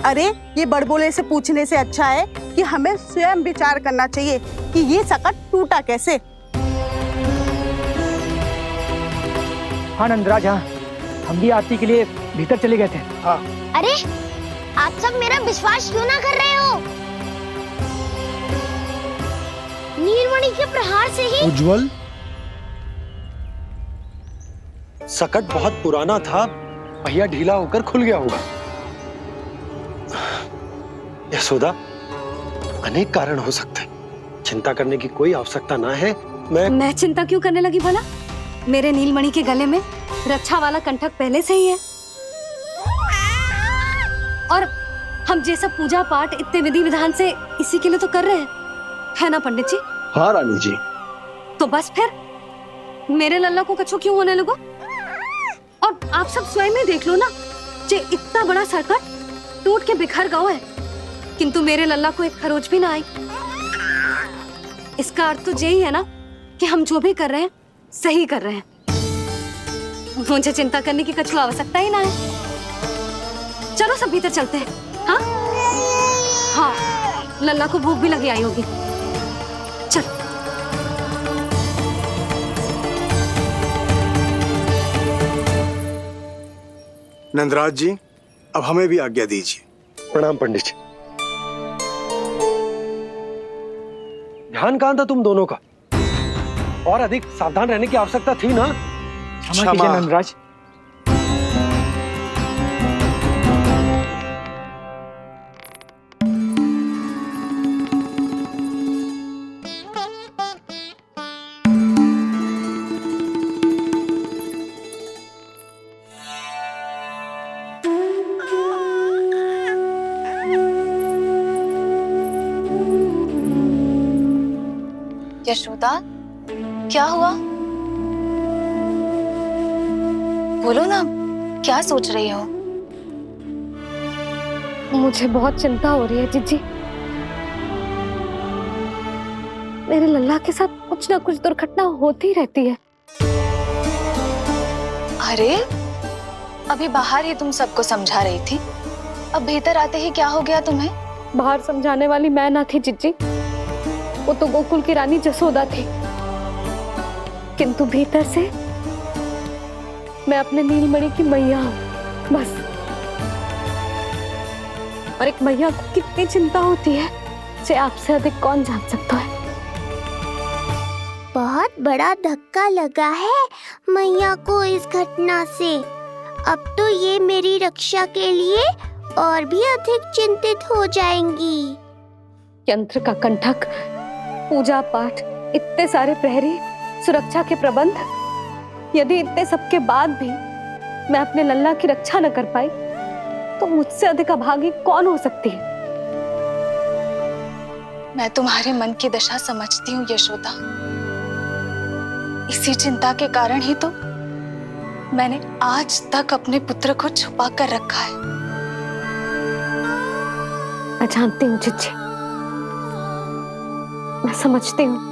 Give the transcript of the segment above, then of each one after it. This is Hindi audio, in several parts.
अरे ये बड़बोले से पूछने से अच्छा है कि हमें स्वयं विचार करना चाहिए कि ये सकट टूटा कैसे। हाँ नंदराज, हाँ हम भी आरती के लिए भीतर चले गए थे। हाँ। अरे आप सब मेरा विश्वास क्यों ना कर रहे हो? नीलमणि के प्रहार से ही उज्जवल, सकट बहुत पुराना था, पहिया ढीला होकर खुल गया होगा। यशोदा, अनेक कारण हो सकते हैं, चिंता करने की कोई आवश्यकता ना है। मैं चिंता क्यों करने लगी भला? मेरे नीलमणि के गले में रक्षा वाला कंठक पहले से ही है, और हम जैसा पूजा पाठ इतने विधि विधान से इसी के लिए तो कर रहे हैं, है ना पंडित जी? हाँ रानी जी। तो बस फिर मेरे लल्ला को कछु क्यों होने लगो? और आप सब स्वयं ही देख लो ना, जे इतना बड़ा सकट टूट के बिखर गया है, किंतु मेरे लल्ला को एक खरोच भी ना आई। इसका अर्थ तो यही है ना कि हम जो भी कर रहे हैं सही कर रहे हैं। मुझे चिंता करने की कछु आवश्यकता ही ना है। चलो सब भीतर चलते हैं। हाँ हाँ, लल्ला को भूख भी लगी आई होगी। चल। नंदराज जी, अब हमें भी आज्ञा दीजिए। प्रणाम पंडित जी। ध्यान कहाँ था तुम दोनों का? और अधिक सावधान रहने की आवश्यकता थी ना? क्षमा कीजिए नंदराज। यशोदा, क्या हुआ? बोलो ना, क्या सोच रही हो? मुझे बहुत चिंता हो रही है जीजी। मेरे लल्ला के साथ कुछ ना कुछ दुर्घटना होती रहती है। अरे, अभी बाहर ही तुम सबको समझा रही थी, अब भीतर आते ही क्या हो गया तुम्हें? बाहर समझाने वाली मैं ना थी जीजी, वो तो गोकुल की रानी जसोदा थी, किंतु भीतर से मैं अपने नीलमणि की मैया हूँ, बस। और एक मैया को कितनी चिंता होती है, इसे आपसे अधिक कौन जान सकता है। बहुत बड़ा धक्का लगा है मैया को इस घटना से। अब तो ये मेरी रक्षा के लिए और भी अधिक चिंतित हो जाएंगी। यंत्र का कंठक, पूजा पाठ, इतने सारे प्रहरी, सुरक्षा के प्रबंध, यदि इतने सबके बाद भी मैं अपने लल्ला की रक्षा न कर पाई तो मुझसे अधिक अभागी कौन हो सकती है? मैं तुम्हारे मन की दशा समझती हूँ यशोदा। इसी चिंता के कारण ही तो मैंने आज तक अपने पुत्र को छुपा कर रखा है। मैं जानती हूँ जीजी, मैं समझती हूँ।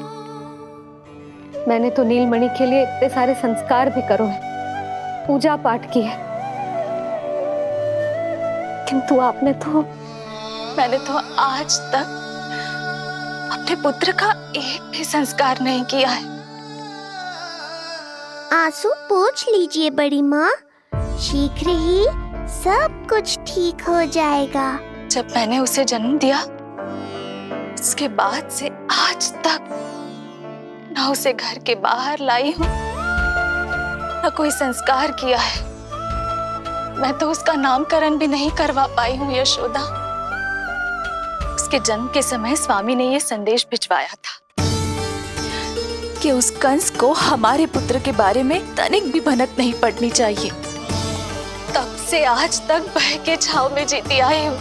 मैंने तो नीलमणि के लिए इतने सारे संस्कार भी करो है, पूजा पाठ की है, किंतु मैंने तो आज तक अपने पुत्र का एक भी संस्कार नहीं किया है। आंसू पोंछ लीजिए बड़ी माँ, शीघ्र ही सब कुछ ठीक हो जाएगा। जब मैंने उसे जन्म दिया, उसके बाद से आज तक न उसे घर के बाहर लाई हूँ, न कोई संस्कार किया है। मैं तो उसका नामकरण भी नहीं करवा पाई हूँ यशोदा। उसके जन्म के समय स्वामी ने ये संदेश भिजवाया था कि उस कंस को हमारे पुत्र के बारे में तनिक भी भनक नहीं पड़नी चाहिए। तब से आज तक भय के छाव में जीती आई हूँ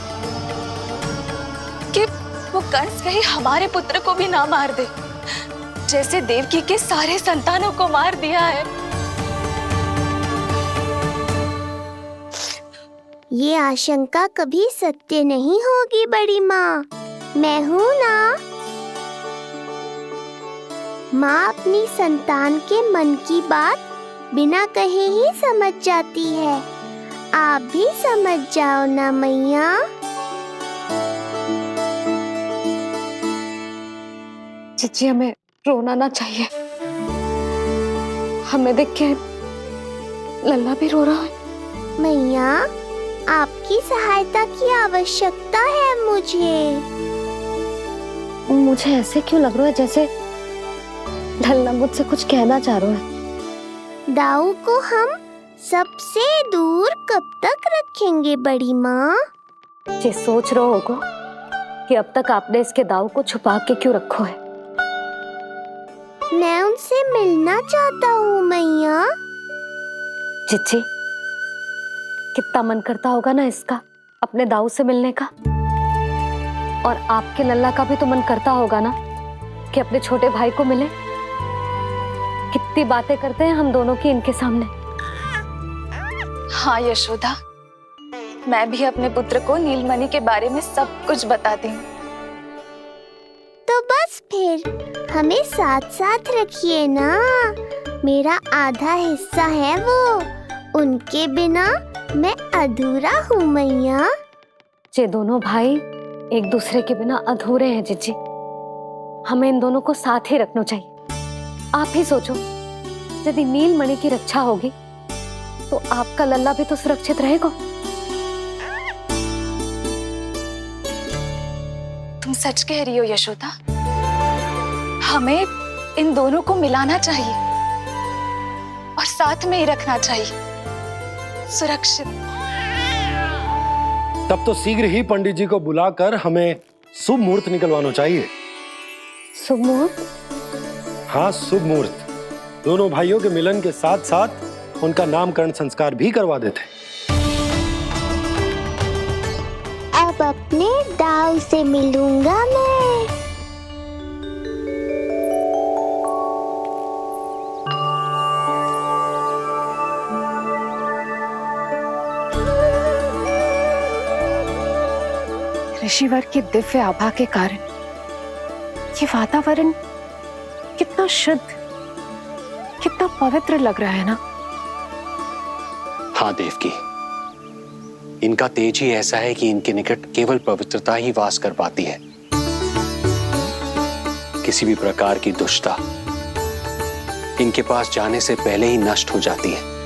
कि वो कंस कहीं हमारे पुत्र को भी ना मार दे, जैसे देवकी के सारे संतानों को मार दिया है। ये आशंका कभी सत्य नहीं होगी बड़ी माँ, मैं हूँ ना। माँ अपनी संतान के मन की बात बिना कहे ही समझ जाती है। आप भी समझ जाओ ना मैया। जीजी, हमें रोना ना चाहिए। हमें देख के लल्ला भी रो रहा है। मैया, आपकी सहायता की आवश्यकता है मुझे। मुझे ऐसे क्यों लग रहा है जैसे लल्ला मुझसे कुछ कहना चाह रहा है। दाऊ को हम सबसे दूर कब तक रखेंगे बड़ी माँ? ये सोच रहे होगा कि अब तक आपने इसके दाव को छुपा के क्यों रखो है। मैं उनसे मिलना चाहता हूँ मैया। चिच्ची, कितना मन करता होगा ना इसका अपने दाऊ से मिलने का। और आपके लल्ला का भी तो मन करता होगा ना कि अपने छोटे भाई को मिले। कितनी बातें करते हैं हम दोनों की इनके सामने। हाँ यशोदा, मैं भी अपने पुत्र को नीलमणि के बारे में सब कुछ बताती हूँ। तो बस फिर हमें साथ साथ रखिए ना। मेरा आधा हिस्सा है वो, उनके बिना मैं अधूरा हूँ मैया। ये दोनों भाई एक दूसरे के बिना अधूरे हैं जीजी। हमें इन दोनों को साथ ही रखना चाहिए। आप ही सोचो, यदि नीलमणि की रक्षा होगी तो आपका लल्ला भी तो सुरक्षित रहेगा। तुम सच कह रही हो यशोदा। हमें इन दोनों को मिलाना चाहिए और साथ में ही रखना चाहिए, सुरक्षित। तब तो शीघ्र ही पंडित जी को बुलाकर हमें शुभ मुहूर्त निकलवाना चाहिए। शुभ मुहूर्त? हाँ, शुभ मुहूर्त। दोनों भाइयों के मिलन के साथ साथ उनका नामकरण संस्कार भी करवा देते। अब अपने दाऊ से मिलूंगा मैं। ऋषिवर की दिव्य आभा के कारण ये वातावरण कितना शुद्ध, कितना पवित्र लग रहा है ना। हाँ देवकी, इनका तेज ही ऐसा है कि इनके निकट केवल पवित्रता ही वास कर पाती है। किसी भी प्रकार की दुष्टता इनके पास जाने से पहले ही नष्ट हो जाती है।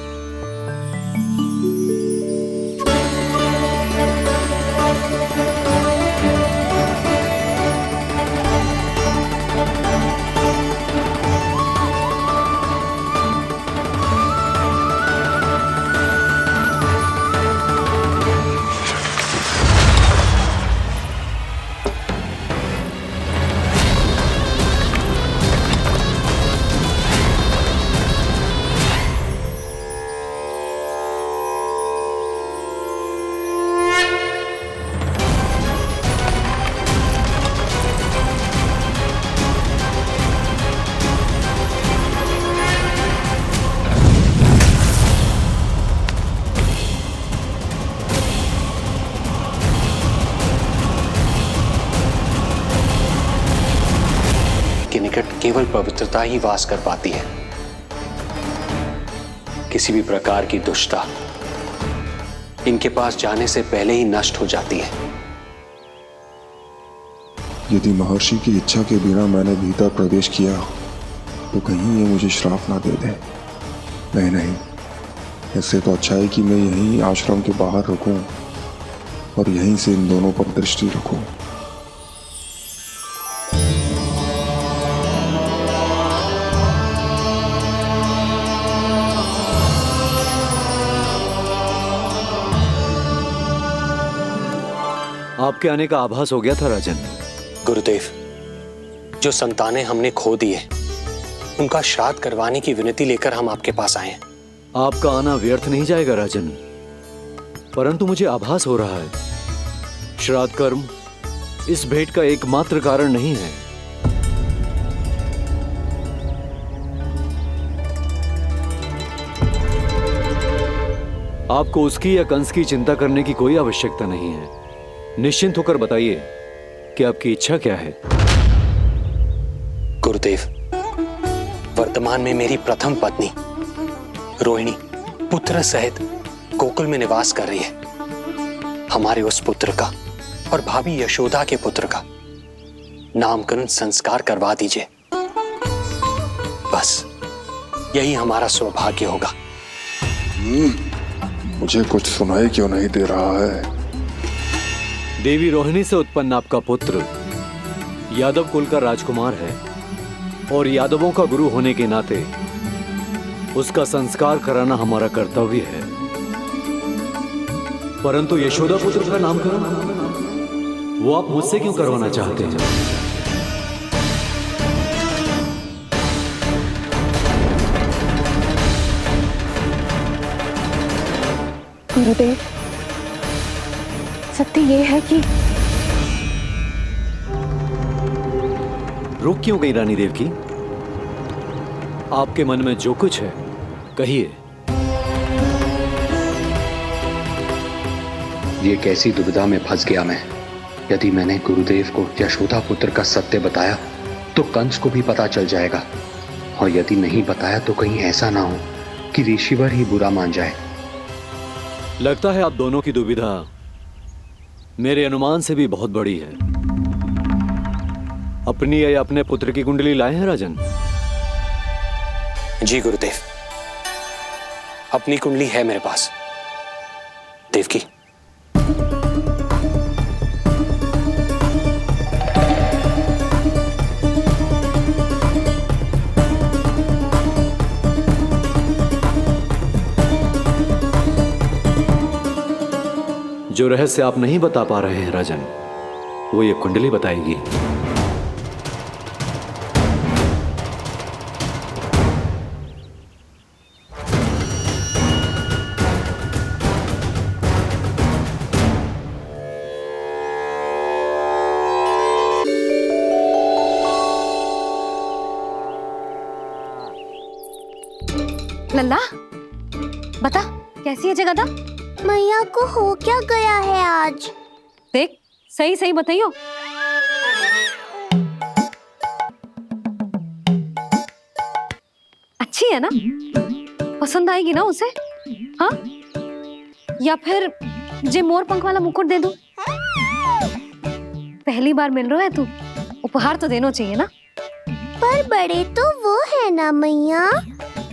केवल पवित्रता ही वास कर पाती है। किसी भी प्रकार की दुष्टता इनके पास जाने से पहले ही नष्ट हो जाती है। यदि महर्षि की इच्छा के बिना मैंने भीतर प्रवेश किया तो कहीं ये मुझे श्राप ना दे दे। नहीं, इससे तो अच्छा है कि मैं यहीं आश्रम के बाहर रुकूं और यहीं से इन दोनों पर दृष्टि रखूं। आपके आने का आभास हो गया था राजन। गुरुदेव, जो संतानें हमने खो दी है उनका श्राद्ध करवाने की विनती लेकर हम आपके पास आए हैं। आपका आना व्यर्थ नहीं जाएगा राजन, परंतु मुझे आभास हो रहा है श्राद्ध कर्म इस भेंट का एकमात्र कारण नहीं है। आपको उसकी या कंस की चिंता करने की कोई आवश्यकता नहीं है। निश्चिंत होकर बताइए कि आपकी इच्छा क्या है। गुरुदेव, वर्तमान में मेरी प्रथम पत्नी रोहिणी पुत्र सहित गोकुल में निवास कर रही है। हमारे उस पुत्र का और भाभी यशोदा के पुत्र का नामकरण संस्कार करवा दीजिए। बस यही हमारा सौभाग्य होगा। मुझे कुछ सुनाई क्यों नहीं दे रहा है? देवी रोहिणी से उत्पन्न आपका पुत्र यादव कुल का राजकुमार है और यादवों का गुरु होने के नाते उसका संस्कार कराना हमारा कर्तव्य है। परंतु यशोदा पुत्र का नामकरण वो आप मुझसे क्यों करवाना चाहते हैं? गुरुदेव, सत्य ये है कि रुक क्यों गई रानी देवकी? आपके मन में जो कुछ है कहिए। ये कैसी दुविधा में फंस गया मैं। यदि मैंने गुरुदेव को यशोदा पुत्र का सत्य बताया तो कंस को भी पता चल जाएगा, और यदि नहीं बताया तो कहीं ऐसा ना हो कि ऋषिवर ही बुरा मान जाए। लगता है आप दोनों की दुविधा मेरे अनुमान से भी बहुत बड़ी है। अपनी या अपने पुत्र की कुंडली लाए हैं राजन? जी गुरुदेव, अपनी कुंडली है मेरे पास। देवकी, जो रहस्य आप नहीं बता पा रहे हैं राजन, वो ये कुंडली बताएगी। लल्ला, बता कैसी है जगदा? मैया को हो क्या गया है आज? देख, सही सही बताइयो। अच्छी है ना? पसंद आएगी ना उसे? हाँ? या फिर जे मोर पंख वाला मुकुट दे दूं? पहली बार मिल रहा है तू, उपहार तो देना चाहिए ना? पर बड़े तो वो है ना मैया,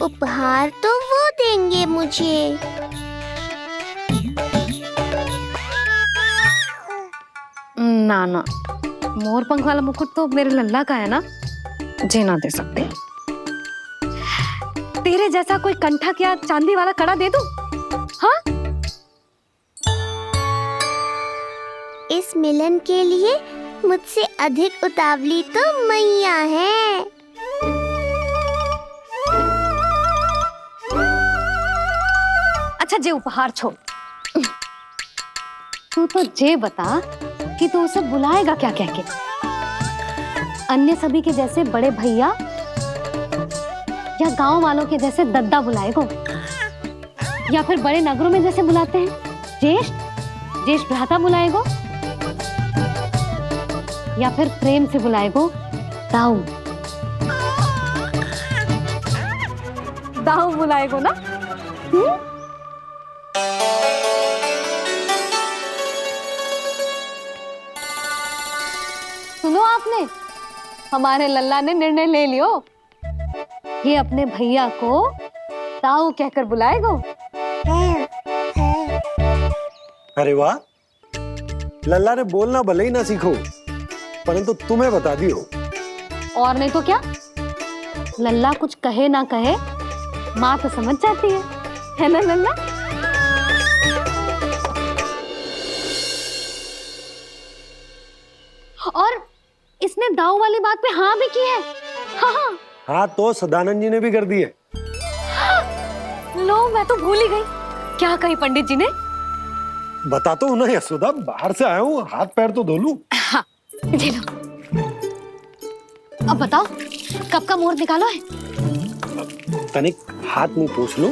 उपहार तो वो देंगे मुझे। ना ना, मोर पंख वाला मुकुट तो मेरे लल्ला का है ना, जे ना दे सकते। तेरे जैसा कोई कंठक या चांदी वाला कड़ा दे दूं? हाँ? इस मिलन के लिए मुझसे अधिक उतावली तो मैया है। अच्छा, जे उपहार छोड़, तू तो जे बता कि तू उसे बुलाएगा क्या कह के? अन्य सभी के जैसे बड़े भैया या गांव वालों के जैसे दद्दा बुलाएगो, या फिर बड़े नगरों में जैसे बुलाते हैं ज्येष्ठ भ्राता बुलाएगो, या फिर प्रेम से बुलाएगो दाऊ बुलाएगो ना? सुनो आपने, हमारे लल्ला ने निर्णय ले लियो, ये अपने भैया को ताऊ कहकर बुलाएगो। अरे वाह, लल्ला ने बोलना भले ही ना सीखो, परंतु तुम्हें बता दियो। और नहीं तो क्या, लल्ला कुछ कहे ना कहे माँ तो समझ जाती है ना लल्ला? और इसने दाऊ वाली बात पे हाँ भी की है। हाँ, हाँ तो सदानंद जी ने भी कर दी है। लो, मैं तो भूल ही गई। क्या कही पंडित जी ने? बता तो ना यशोदा, बाहर से आया हूँ, हाथ पैर तो धो लूं। हाँ, ये लो। अब बताओ, कब का मुहूर्त निकालो है? तनिक हाथ मुंह पोंछ लो।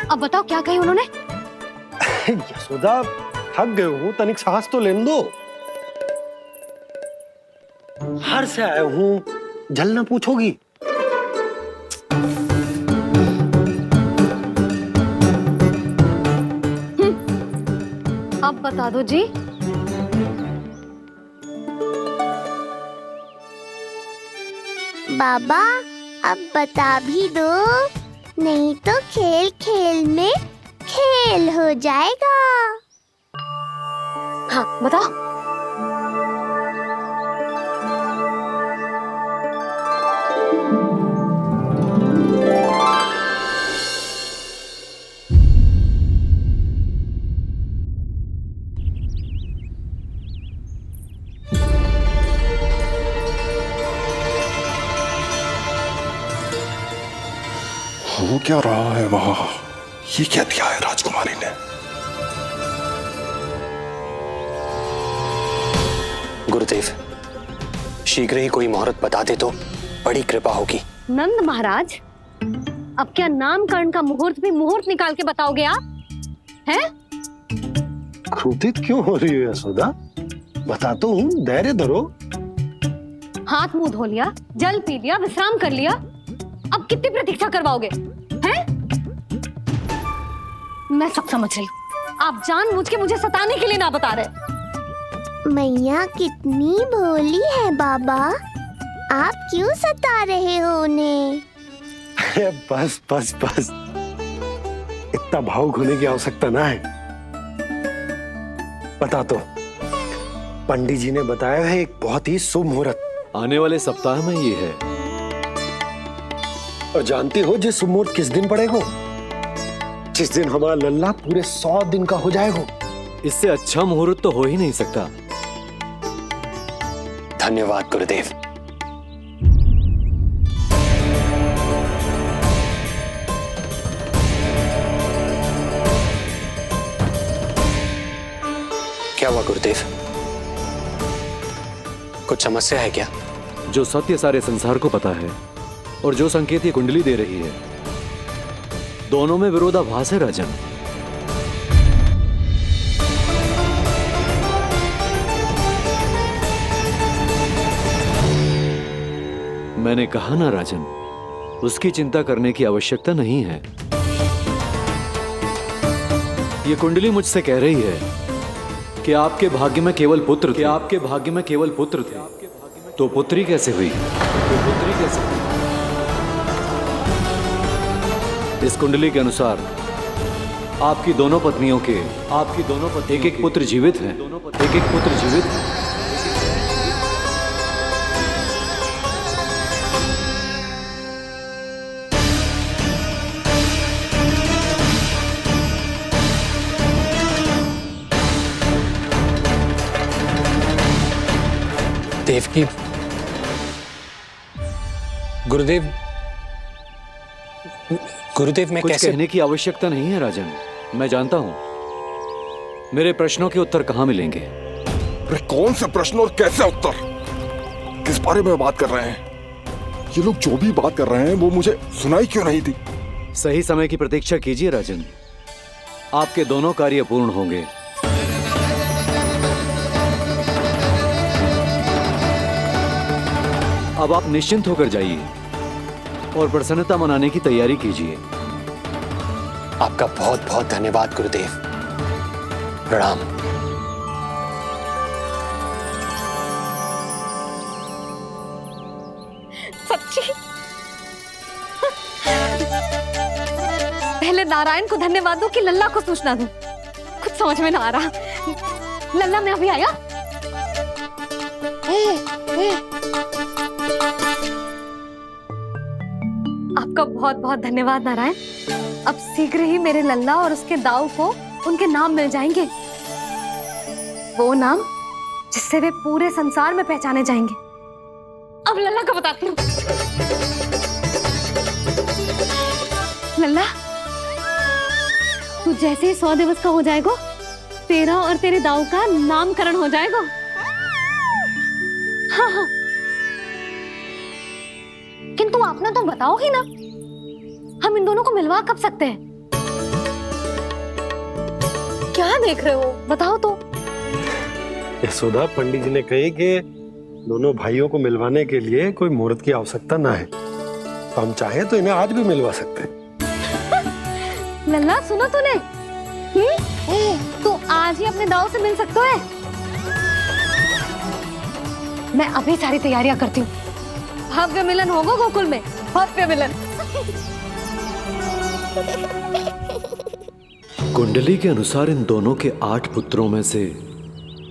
अब बताओ क्या कही उन्होंने? यशोदा, थक गए हूँ, तनिक सांस तो लेने दो। बाहर से आया हूँ, जल ना पूछोगी? आप बता दो जी। बाबा अब बता भी दो, नहीं तो खेल खेल में खेल हो जाएगा। हाँ बताओ। हो क्या रहा है वहां? ये क्या दिया है राजकुमारी ने? गुरुदेव, शीघ्र ही कोई मुहूर्त बता दे तो बड़ी कृपा होगी। नंद महाराज, अब क्या नामकरण का मुहूर्त भी मुहूर्त निकाल के बताओगे आप? हैं? क्रोधित क्यों हो रही है यशोदा? बताता हूँ, धैर्य धरो। हाथ मुंह धो लिया, जल पी लिया, विश्राम कर लिया, अब कितनी प्रतीक्षा करवाओगे? हैं? मैं सब समझ रही हूँ, आप जानबूझ के मुझे सताने के लिए ना बता रहे। मैया कितनी भोली है बाबा, आप क्यों सता रहे हो उन्हें? बस बस बस, इतना भावुक होने की आवश्यकता ना है। बता तो, पंडित जी ने बताया है एक बहुत ही शुभ मुहूर्त आने वाले सप्ताह में ये है। और जानते हो जिस मुहूर्त किस दिन पड़ेगा? जिस दिन हमारा लल्ला पूरे 100 दिन का हो जाएगा। इससे अच्छा मुहूर्त तो हो ही नहीं सकता। धन्यवाद गुरुदेव। क्या हुआ गुरुदेव? कुछ समस्या है क्या? जो सत्य सारे संसार को पता है और जो संकेत ये कुंडली दे रही है, दोनों में विरोधाभास है राजन। मैंने कहा ना राजन, उसकी चिंता करने की आवश्यकता नहीं है। ये कुंडली मुझसे कह रही है कि आपके भाग्य में केवल पुत्र थे। आपके भाग्य में केवल पुत्र थे, तो पुत्री कैसे हुई? इस कुंडली के अनुसार आपकी दोनों पत्नियों के एक एक पुत्र जीवित हैं। एक एक पुत्र जीवित हैं। देवकी, गुरुदेव मैं कुछ कैसे? कहने की आवश्यकता नहीं है राजन, मैं जानता हूं मेरे प्रश्नों के उत्तर कहां मिलेंगे। अरे कौन से प्रश्न और कैसे उत्तर? किस बारे में बात कर रहे हैं? ये लोग जो भी बात कर रहे हैं वो मुझे सुनाई क्यों नहीं थी? सही समय की प्रतीक्षा कीजिए राजन, आपके दोनों कार्य पूर्ण होंगे। अब आप निश्चिंत होकर जाइए और प्रसन्नता मनाने की तैयारी कीजिए। आपका बहुत बहुत धन्यवाद गुरुदेव। प्रणाम। सच्ची? पहले नारायण को धन्यवाद दो कि लल्ला को सूचना दूं। कुछ समझ में ना आ रहा। लल्ला मैं अभी आया। आपका बहुत बहुत धन्यवाद नारायण। अब शीघ्र ही मेरे लल्ला और उसके दाऊ को उनके नाम मिल जाएंगे, वो नाम जिससे वे पूरे संसार में पहचाने जाएंगे। अब लल्ला को बताती हूँ। लल्ला, तू जैसे ही 100 दिवस का हो जाएगा, तेरा और तेरे दाऊ का नामकरण हो जाएगा। हाँ हाँ, किंतु आपने तो बताओगी ना, हम इन दोनों को मिलवा कब सकते हैं? क्या देख रहे हो, बताओ तो। यशोदा, पंडित जी ने कही कि दोनों भाइयों को मिलवाने के लिए कोई मुहूर्त की आवश्यकता ना है, तो हम चाहे तो इन्हें आज भी मिलवा सकते हैं। लल्ला सुनो तूने, तो आज आज ही अपने दाव से मिल सकते हैं? मैं अभी सारी तैयारियां करती हूँ। भव्य मिलन होगा गोकुल में, भव्य मिलन। कुंडली के अनुसार इन दोनों के 8 पुत्रों में से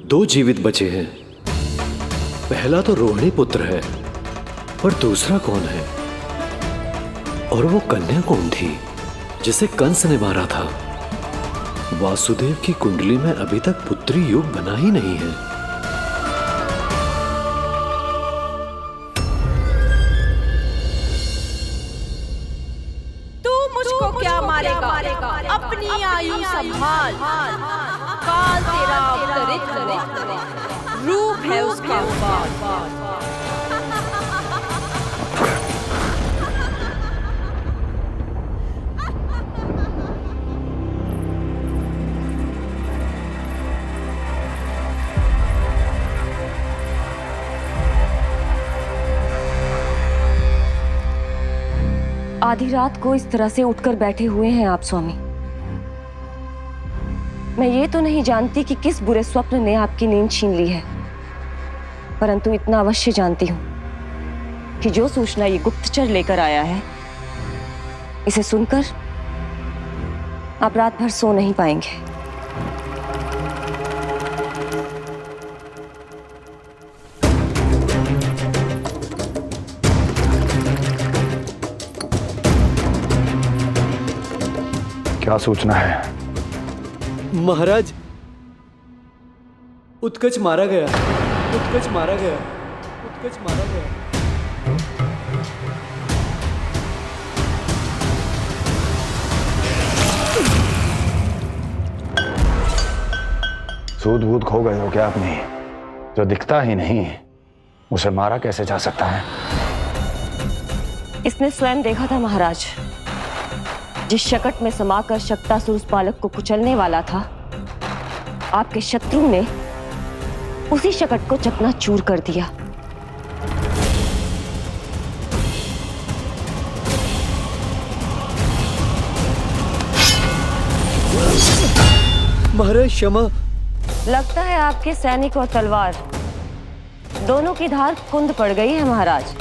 2 जीवित बचे हैं। पहला तो रोहिणी पुत्र है, पर दूसरा कौन है? और वो कन्या कौन थी जिसे कंस ने मारा था? वासुदेव की कुंडली में अभी तक पुत्री योग बना ही नहीं है। तू मुझको क्या मारेगा? अपनी आयु संभाल। काल तेरा अवतरित रूप है उसका। आधी रात को इस तरह से उठकर बैठे हुए हैं आप स्वामी। मैं ये तो नहीं जानती कि किस बुरे स्वप्न ने आपकी नींद छीन ली है, परंतु इतना अवश्य जानती हूँ कि जो सूचना ये गुप्तचर लेकर आया है, इसे सुनकर आप रात भर सो नहीं पाएंगे। क्या सूचना है? महाराज, उत्कच मारा गया। उत्कच मारा गया। उत्कच मारा गया। सूद बूद खो गए हो क्या अपनी? जो दिखता ही नहीं उसे मारा कैसे जा सकता है? इसने स्वयं देखा था महाराज। जिस शकट में समाकर शक्तासुर उस बालक को कुचलने वाला था, आपके शत्रु ने उसी शकट को चकनाचूर कर दिया। महाराज क्षमा। लगता है आपके सैनिक और तलवार दोनों की धार कुंद पड़ गई है महाराज।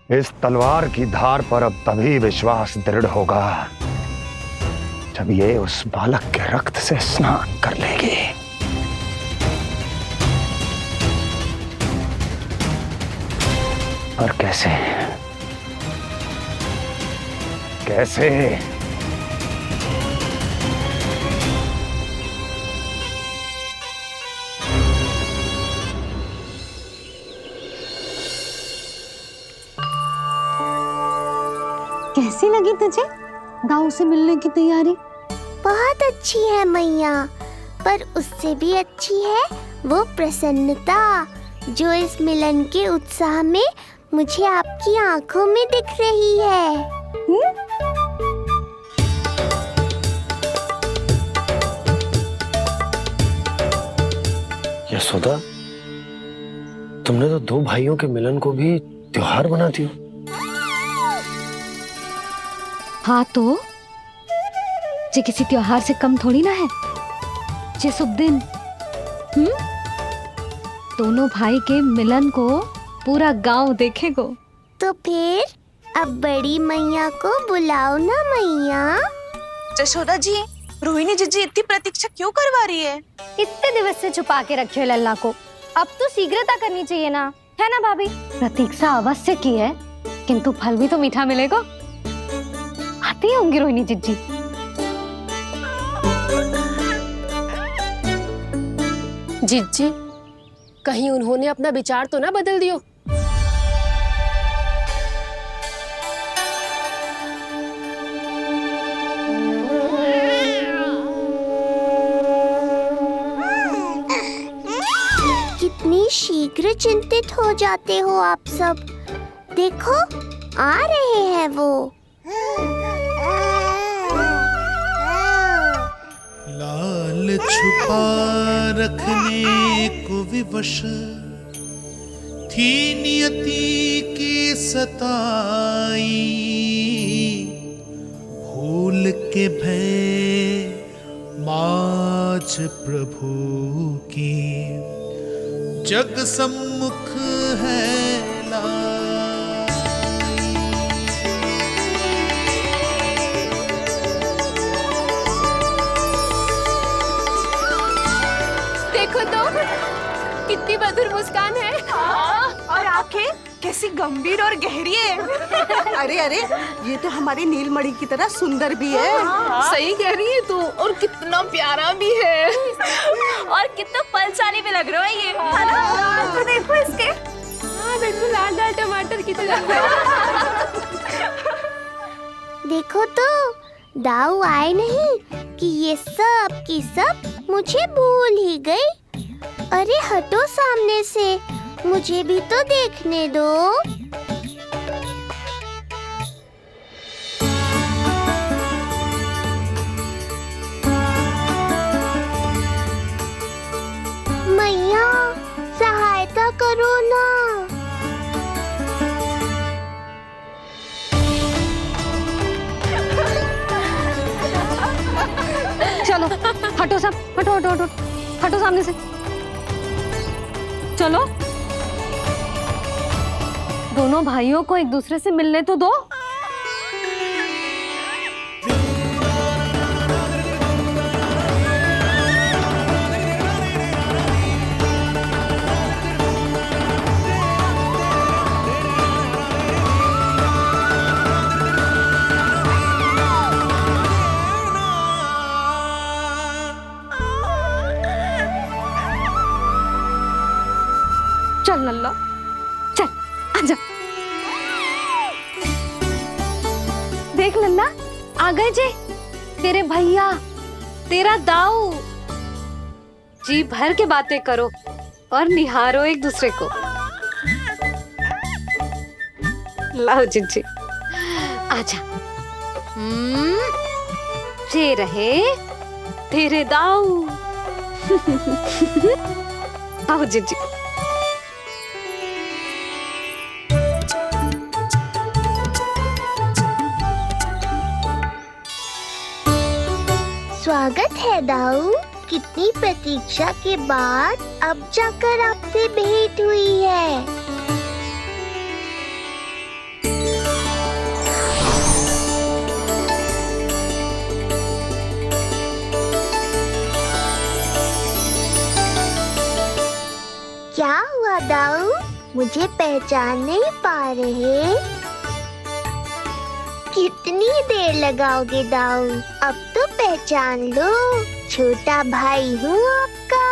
इस तलवार की धार पर अब तभी विश्वास दृढ़ होगा जब ये उस बालक के रक्त से स्नान कर लेगी। और कैसे? कैसे? कैसी लगी तुझे दाऊ से मिलने की तैयारी? बहुत अच्छी है मैया, पर उससे भी अच्छी है वो प्रसन्नता जो इस मिलन के उत्साह में मुझे आपकी आंखों में दिख रही है। यशोदा, तुमने तो 2 भाइयों के मिलन को भी त्योहार बना दिया। हाँ तो ये किसी त्योहार से कम थोड़ी ना है। ये शुभ दिन दोनों भाई के मिलन को पूरा गांव देखेगो। तो फिर अब बड़ी मैया को बुलाओ ना मैया। यशोदा जी, रोहिणी जीजी इतनी प्रतीक्षा क्यों करवा रही है? इतने दिवस से छुपा के रखे हो लल्ला को, अब तो शीघ्रता करनी चाहिए ना, है ना भाभी? प्रतीक्षा अवश्य की है, किंतु फल भी तो मीठा मिलेगा। आती होंगी रोहिणी जीजी। जीजी, कहीं उन्होंने अपना विचार तो ना बदल दियो? कितनी शीघ्र चिंतित हो जाते हो आप सब। देखो आ रहे हैं वो। लाल छुपा रखने को विवश थी नियति की सताई, भूल के भय माज प्रभु की, जग सम्मुख है देखो तो कितनी मधुर मुस्कान है। और आंखें कैसी गंभीर और गहरी है। अरे अरे, ये तो हमारी नीलमणि की तरह सुंदर भी है। सही कह रही है तू, और कितना प्यारा भी है। और कितना पलचारी भी लग रहा है ये, है ना? तो देखो इसके। हाँ बिल्कुल, लाल लाल टमाटर की तरह। देखो तो दाऊ आए नहीं कि ये सब की सब मुझे भूल ही गई। अरे हटो सामने से, मुझे भी तो देखने दो। मैया सहायता करो ना। चलो हटो सब, हटो हटो हटो, हटो सामने से। चलो दोनों भाइयों को एक दूसरे से मिलने तो दो। चल लल्ला, चल आजा। देख लल्ला, आ गए जी तेरे भैया, तेरा दाऊ। जी भर के बातें करो और निहारो एक दूसरे को। लाओ जिज्जी, आजा। ये रहे तेरे दाऊ। आओ जिज्जी। स्वागत है दाऊ। कितनी प्रतीक्षा के बाद अब जाकर आपसे भेंट हुई है। क्या हुआ दाऊ, मुझे पहचान नहीं पा रहे? कितनी देर लगाओगे दाऊ? अब तो पहचान लो, छोटा भाई हूँ आपका।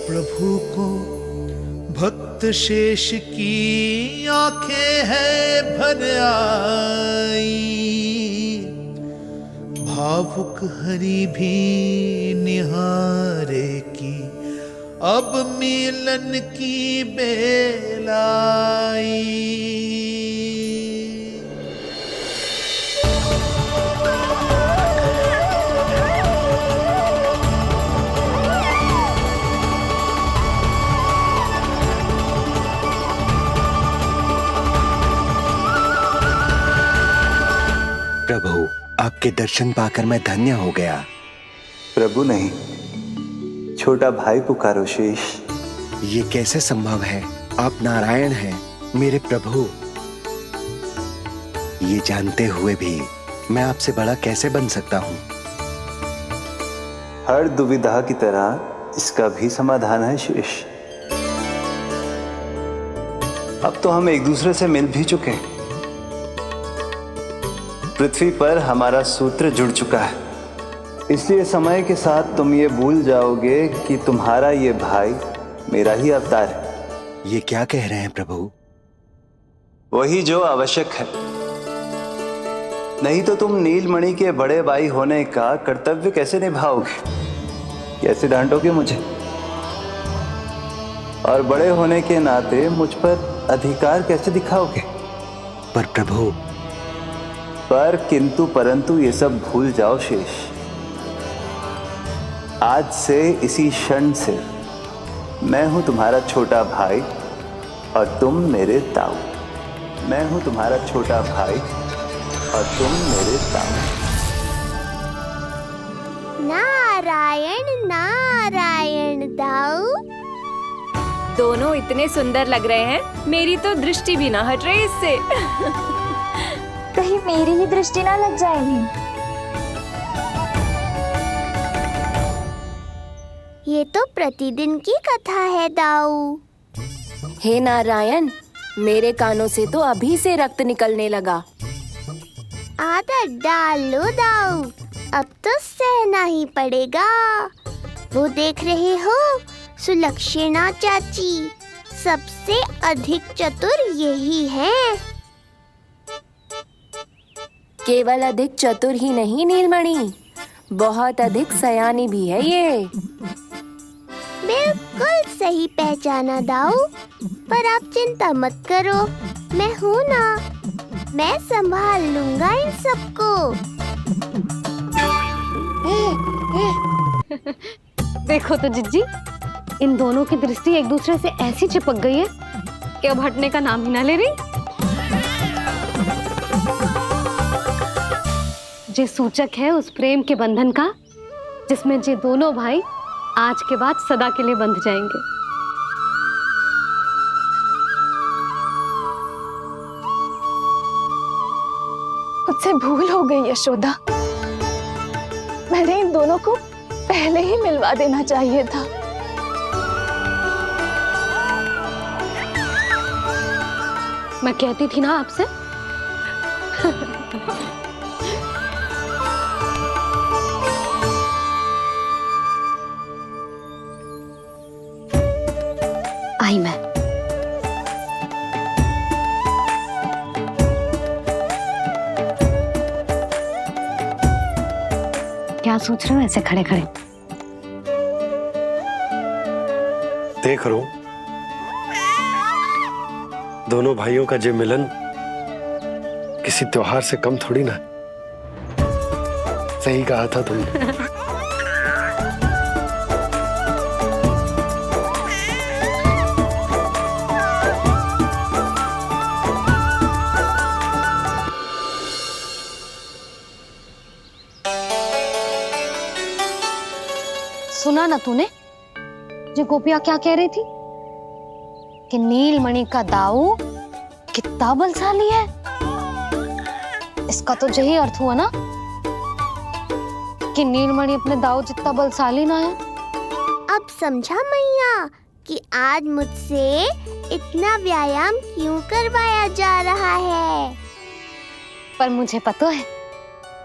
प्रभु को भक्त शेष की आंखें है भर आई, भावुक हरि भी निहारे की अब मिलन की बेलाई। प्रभु, आपके दर्शन पाकर मैं धन्य हो गया। प्रभु नहीं, छोटा भाई पुकारो शेष। ये कैसे संभव है? आप नारायण हैं, मेरे प्रभु। ये जानते हुए भी मैं आपसे बड़ा कैसे बन सकता हूँ? हर दुविधा की तरह इसका भी समाधान है शेष। अब तो हम एक दूसरे से मिल भी चुके हैं। पृथ्वी पर हमारा सूत्र जुड़ चुका है, इसलिए समय के साथ तुम ये भूल जाओगे कि तुम्हारा ये भाई मेरा ही अवतार है। ये क्या कह रहे हैं प्रभु? वही जो आवश्यक है। नहीं तो तुम नीलमणि के बड़े भाई होने का कर्तव्य कैसे निभाओगे? कैसे डांटोगे मुझे? और बड़े होने के नाते मुझ पर अधिकार कैसे दिखाओगे? पर प्रभु, पर किंतु परंतु ये सब भूल जाओ शेष। आज से इसी क्षण से मैं हूं तुम्हारा छोटा भाई और तुम मेरे ताऊ। मैं हूं तुम्हारा छोटा भाई और तुम मेरे ताऊ। नारायण नारायण दाऊ। दोनों इतने सुंदर लग रहे हैं, मेरी तो दृष्टि भी ना हट रही इससे। कहीं मेरी ही दृष्टि ना लग जाएगी। ये तो प्रतिदिन की कथा है दाऊ। हे नारायण, मेरे कानों से तो अभी से रक्त निकलने लगा। आदत डाल लो दाऊ, अब तो सहना ही पड़ेगा। वो देख रहे हो, सुलक्षणा चाची सबसे अधिक चतुर यही है। केवल अधिक चतुर ही नहीं नीलमणि, बहुत अधिक सयानी भी है ये। बिल्कुल सही पहचाना दाऊ, पर आप चिंता मत करो, मैं हूँ ना, मैं संभाल लूंगा इन सबको। देखो तो जिज्जी, इन दोनों की दृष्टि एक दूसरे से ऐसी चिपक गई है कि अब हटने का नाम ही ना ले रही। ये सूचक है उस प्रेम के बंधन का जिसमें ये दोनों भाई आज के बाद सदा के लिए बंध जाएंगे। मुझसे भूल हो गई यशोदा, मैंने इन दोनों को पहले ही मिलवा देना चाहिए था। मैं कहती थी ना आपसे। आई मैं। क्या सोच रहे हो ऐसे खड़े खड़े? देख रहा हूं दोनों भाइयों का ये मिलन किसी त्योहार से कम थोड़ी ना। सही कहा था तुमने। सुना ना तूने जो गोपिया क्या कह रही थी कि नीलमणि का दाऊ कितना बलशाली है। इसका तो यही अर्थ हुआ ना कि नीलमणि अपने दाऊ जितना बलशाली ना है। अब समझा मैया कि आज मुझसे इतना व्यायाम क्यों करवाया जा रहा है। पर मुझे पता है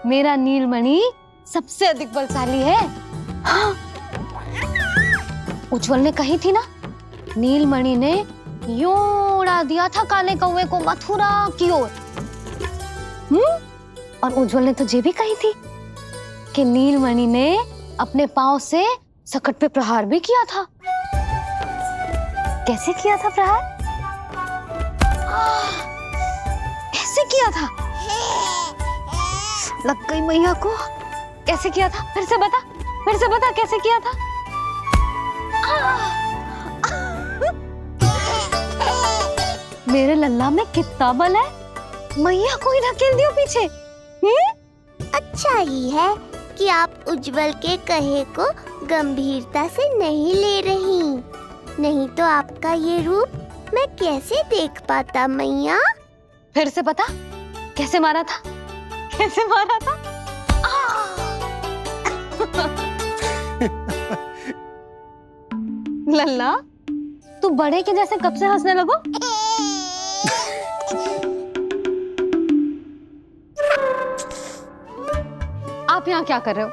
मेरा नीलमणि सबसे अधिक बलशाली है। हाँ। उज्जवल ने कही थी ना, नीलमणि ने यूं उड़ा दिया था काले कौवे को मथुरा की ओर। और उज्जवल ने तो ये भी कही थी कि नीलमणि ने अपने पांव से सकट पे प्रहार भी किया था। कैसे किया था प्रहार? कैसे किया था? लग गई मैया को। कैसे किया था? फिर से बता कैसे किया था? मेरे लल्ला में कितना बल है, मैया को ही ढकेल दियो पीछे। अच्छा ही है कि आप उज्जवल के कहे को गंभीरता से नहीं ले रही, नहीं तो आपका ये रूप मैं कैसे देख पाता मैया। फिर से बता कैसे मारा था? कैसे मारा था? लल्ला तू बड़े के जैसे कब से हंसने लगो? आप यहाँ क्या कर रहे हो?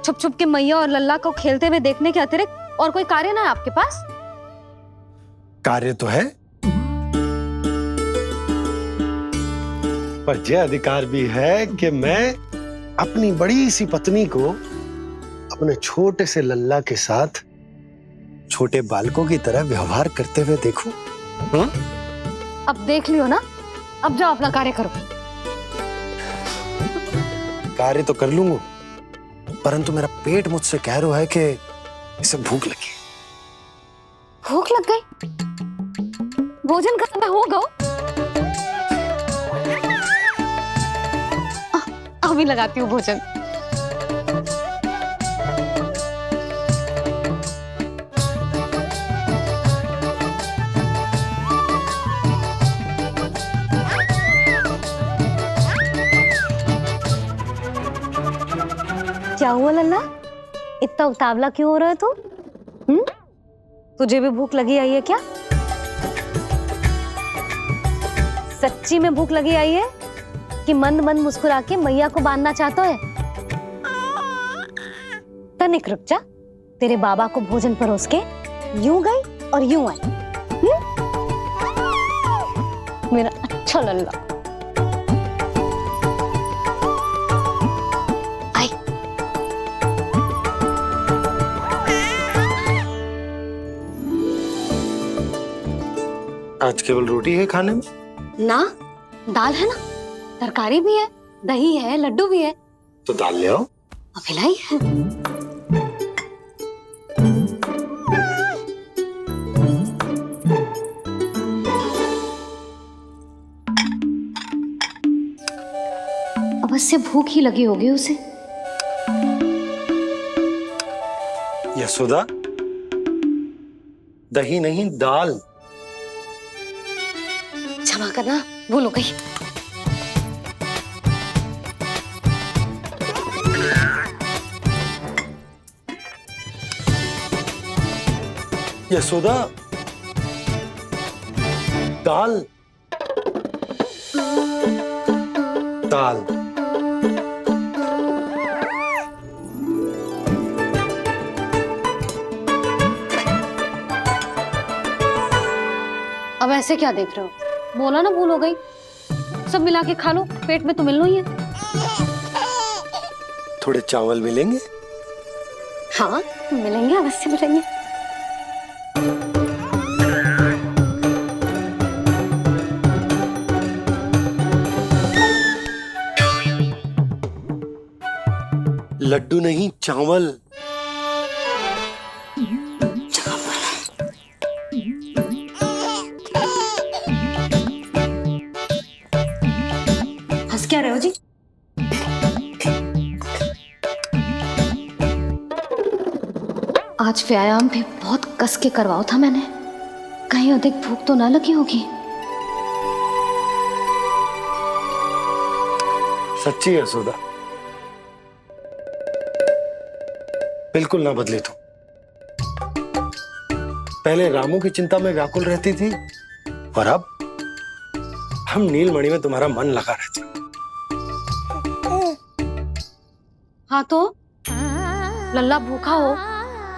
छुप छुप के मैया और लल्ला को खेलते हुए देखने के अतिरिक्त और कोई कार्य ना है आपके पास? कार्य तो है, पर यह अधिकार भी है कि मैं अपनी बड़ी सी पत्नी को अपने छोटे से लल्ला के साथ छोटे बालकों की तरह व्यवहार करते हुए देखूं। अब देख लियो ना, अब जाओ अपना कार्य करो। कार्य तो कर लूंगा, परंतु मेरा पेट मुझसे कह रहा है कि इसे भूख लगी। भूख लग गई? भोजन का समय हो गया। अभी लगाती हूँ भोजन। क्या हुआ लल्ला, इतना उतावला क्यों हो रहा है तू? तुझे भी भूख लगी आई है क्या? सच्ची में भूख लगी आई है कि मंद मंद मुस्कुरा के मैया को बांधना चाहता है? तनिक रुक जा, तेरे बाबा को भोजन परोस के यूं गई और यूं आई। मेरा अच्छा लल्ला। आई। आज केवल रोटी है खाने में? ना, दाल है ना, तरकारी भी है, दही है, लड्डू भी है। तो दाल ले आओ। अभी लाई है। अवश्य भूख ही लगी होगी उसे। यशोदा, दही नहीं दाल। क्षमा करना, भूल हो गई। यशोदा, दाल दाल। अब ऐसे क्या देख रहे हो? बोला ना भूल हो गई। सब मिला के खा लो, पेट में तो मिलना ही है। थोड़े चावल मिलेंगे? हाँ मिलेंगे, अवश्य मिलेंगे। लड्डू नहीं, चावल। हंस क्या रहे हो जी? आज व्यायाम भी बहुत कस के करवाओ था मैंने, कहीं अधिक भूख तो ना लगी होगी। सच्ची है यशोदा, बिल्कुल ना बदली तू। पहले रामू की चिंता में व्याकुल रहती थी और अब हम नीलमणि में तुम्हारा मन लगा रहता। हाँ तो लल्ला भूखा हो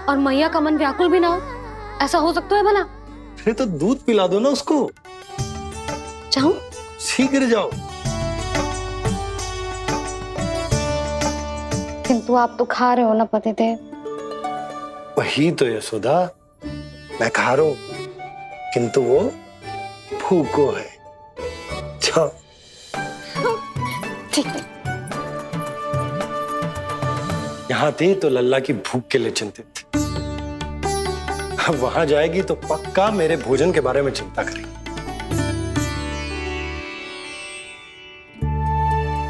और मैया का मन व्याकुल भी ना हो, ऐसा हो सकता है भला? फिर तो दूध पिला दो ना उसको। जाऊं? शीघ्र जाओ। किंतु आप तो खा रहे हो ना पतिदेव। वही तो यशोदा, मैं खा रहा हूं, किंतु वो भूखो है। जाओ। ठीक है। यहाँ थी तो लल्ला की भूख के लिए चिंतित थी, अब वहां जाएगी तो पक्का मेरे भोजन के बारे में चिंता करेगी।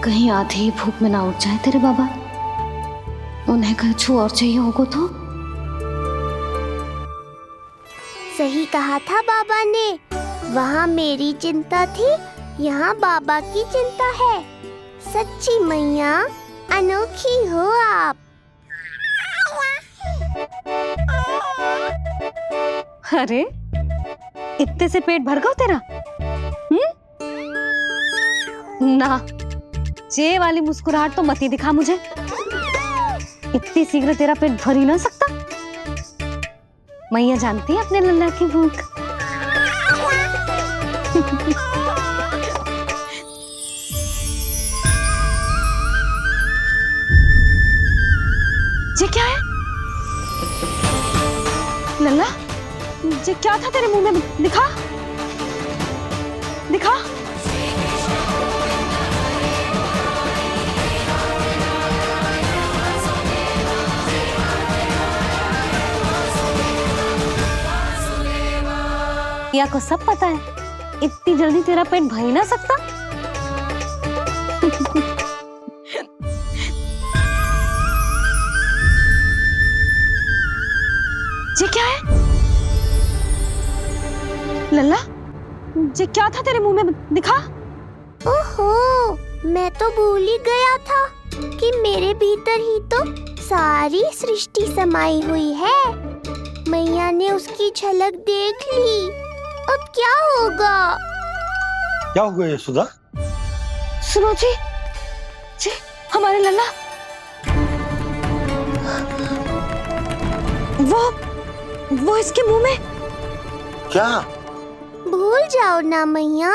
कहीं आधे ही भूख में ना उठ जाए तेरे बाबा, उन्हें कुछ और चाहिए होगा तो? सही कहा था बाबा ने, वहाँ मेरी चिंता थी, यहाँ बाबा की चिंता है। सच्ची मैया, अनोखी हो आप। अरे इतने से पेट भर गया तेरा? ना, ये वाली मुस्कुराहट तो मत ही दिखा मुझे। इतनी शीघ्र तेरा पेट भर ही ना सकता। मैया जानती है अपने लल्ला की भूख। ये क्या है? लल्ला, ये क्या था तेरे मुंह में? दिखा दिखा। या को सब पता है, इतनी जल्दी तेरा पेट भर ही ना सकता। ये क्या है? लल्ला, ये क्या था तेरे मुंह में? दिखा। ओहो, मैं तो भूल ही गया था कि मेरे भीतर ही तो सारी सृष्टि समाई हुई है। मैया ने उसकी झलक देख ली, अब क्या होगा? क्या हुआ यशोदा? सुनो जी, हमारे लल्ला वो इसके मुंह में। क्या? भूल जाओ ना मैया,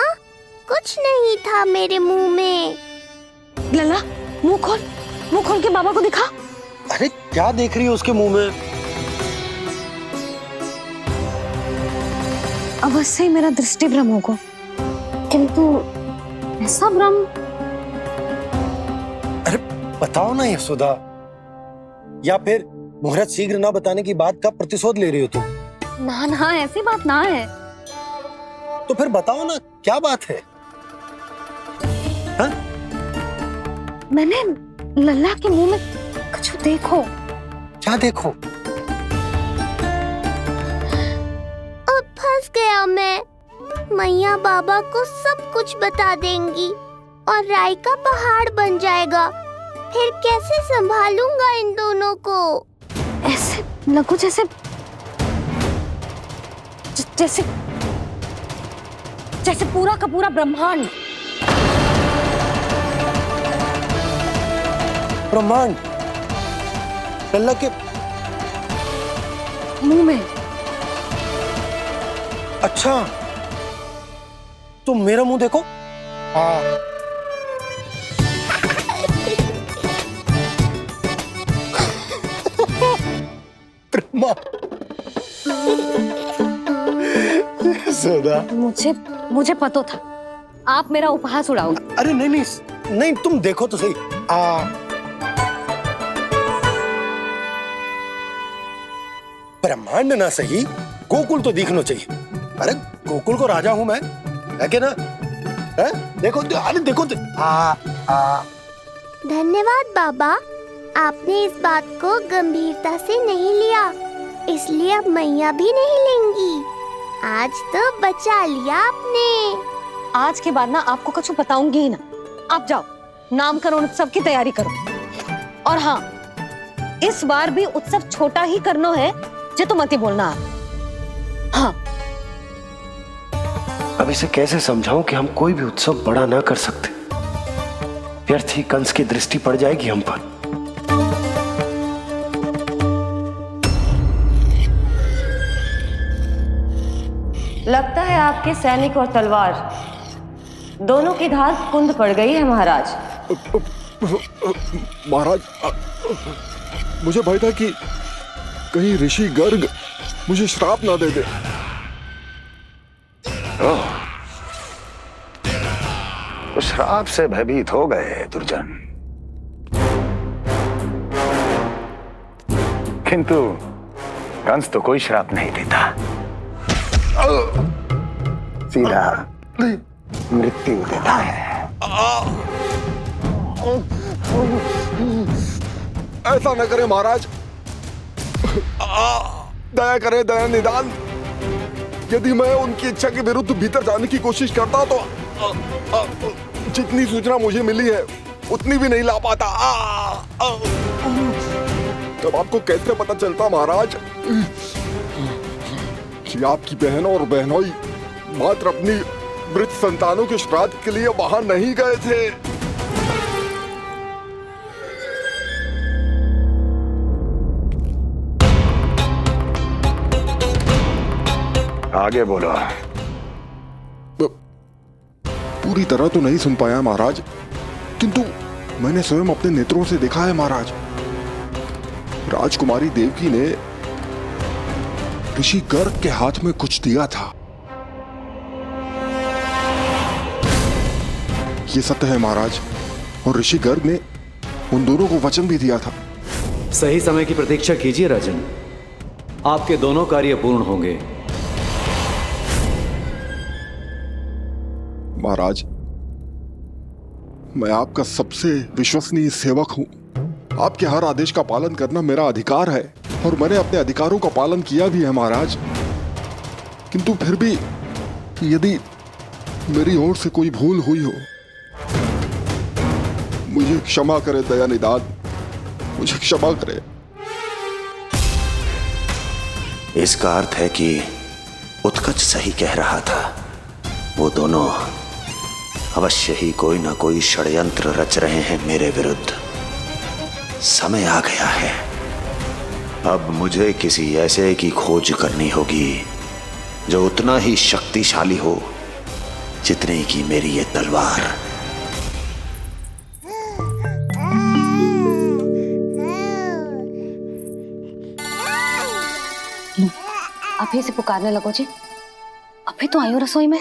कुछ नहीं था मेरे मुंह में। लल्ला, मुंह खोल के बाबा को दिखा। अरे क्या देख रही है उसके मुंह में? अवश्य ही मेरा दृष्टि भ्रम होगा, किंतु ऐसा भ्रम। अरे बताओ ना यशोदा, या फिर मुहूर्त शीघ्र ना बताने की बात का प्रतिशोध ले रही हो तुम? ना, ऐसी बात ना है। तो फिर बताओ ना, क्या बात है? हा? मैंने लल्ला के मुंह में कुछ देखो। क्या देखो? अब फंस गया मैं। मैया बाबा को सब कुछ बता देंगी और राय का पहाड़ बन जाएगा। फिर कैसे संभालूंगा इन दोनों को? ऐसे लगो जैसे पूरा का पूरा ब्रह्मांड। लल्ला के मुंह में। अच्छा, तुम मेरा मुंह देखो। यशोदा, मुझे पता था आप मेरा उपहास उड़ाओगे। अरे नहीं, तुम देखो तो सही। ब्रह्मांड ना सही, गोकुल तो दिखना चाहिए। अरे गोकुल को राजा हूं मैं, है कि ना? है? देखो, अरे देखो। धन्यवाद बाबा, आपने इस बात को गंभीरता से नहीं लिया, इसलिए अब मैया भी नहीं लेंगी। आज तो बचा लिया आपने। आज के बाद ना आपको कुछ बताऊंगी ही ना। आप जाओ, नामकरण उत्सव की तैयारी करो। और हाँ, इस बार भी उत्सव छोटा ही करना है, जो तो मत ही बोलना आप। हाँ। अब इसे कैसे समझाऊं कि हम कोई भी उत्सव बड़ा ना कर सकते? व्यर्थ ही कंस की दृष्टि पड़ जाएगी हम पर। लगता है आपके सैनिक और तलवार दोनों की धार कुंद पड़ गई है महाराज। महाराज, मुझे भय था कि कहीं ऋषि गर्ग मुझे श्राप ना दे दे। तो श्राप से भयभीत हो गए दुर्जन, किंतु कंस तो कोई श्राप नहीं देता, सीधा मृत्यु देता है। ऐसा न करे महाराज, दया करे, दया निदान। यदि मैं उनकी इच्छा के विरुद्ध भीतर जाने की कोशिश करता तो जितनी सूचना मुझे मिली है उतनी भी नहीं ला पाता। तब आपको कैसे पता चलता महाराज कि आपकी बहन और बहनोई मात्र अपनी मृत संतानों के श्राद्ध के लिए वहां नहीं गए थे? आगे बोलो। पूरी तरह तो नहीं सुन पाया महाराज, किंतु मैंने स्वयं अपने नेत्रों से देखा है महाराज। राजकुमारी देवकी ने ऋषि गर्ग के हाथ में कुछ दिया था। ये सत्य है महाराज, और ऋषि गर्ग ने उन दोनों को वचन भी दिया था। सही समय की प्रतीक्षा कीजिए राजन, आपके दोनों कार्य पूर्ण होंगे। महाराज, मैं आपका सबसे विश्वसनीय सेवक हूं। आपके हर आदेश का पालन करना मेरा अधिकार है, और मैंने अपने अधिकारों का पालन किया भी है महाराज। किंतु फिर भी यदि मेरी ओर से कोई भूल हुई हो, मुझे क्षमा करे दया निदान, मुझे क्षमा करे। इसका अर्थ है कि उत्कच सही कह रहा था। वो दोनों अवश्य ही कोई ना कोई षड्यंत्र रच रहे हैं मेरे विरुद्ध। समय आ गया है, अब मुझे किसी ऐसे की खोज करनी होगी जो उतना ही शक्तिशाली हो जितनी की मेरी ये तलवार। अभी से पुकारने लगो जी, अभी तो आई हूँ रसोई में।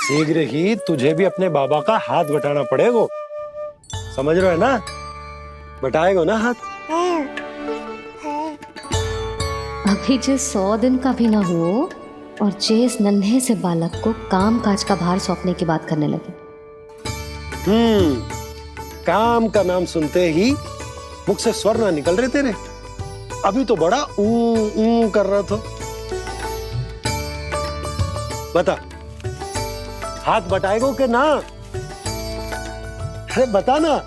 शीघ्र ही तुझे भी अपने बाबा का हाथ बटाना पड़ेगा, समझ रहे हो ना? बटाएगा ना हाथ? अभी जे 100 दिन का भी ना हो और जे इस नन्हे से बालक को काम काज का भार सौंपने की बात करने लगे। काम का नाम सुनते ही मुख से स्वर ना निकल रहे तेरे। अभी तो बड़ा ऊ कर रहा था। बता, हाथ बटाएगो के ना? अरे बता ना।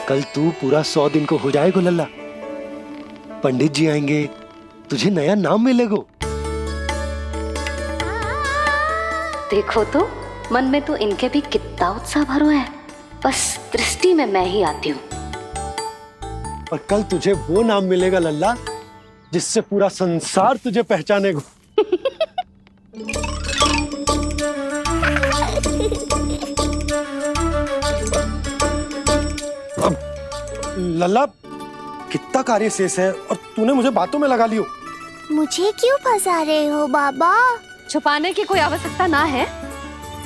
कल तू पूरा 100 दिन को हो जाएगा लल्ला। पंडित जी आएंगे, तुझे नया नाम मिलेगा। देखो तो मन में तो इनके भी कितना उत्साह भरो है, बस दृष्टि में मैं ही आती हूँ। और कल तुझे वो नाम मिलेगा लल्ला जिससे पूरा संसार तुझे पहचानेगा। अब लल्ला, कितना कार्य शेष है और तूने मुझे बातों में लगा लियो। मुझे क्यों फंसा रहे हो बाबा? छुपाने की कोई आवश्यकता ना है।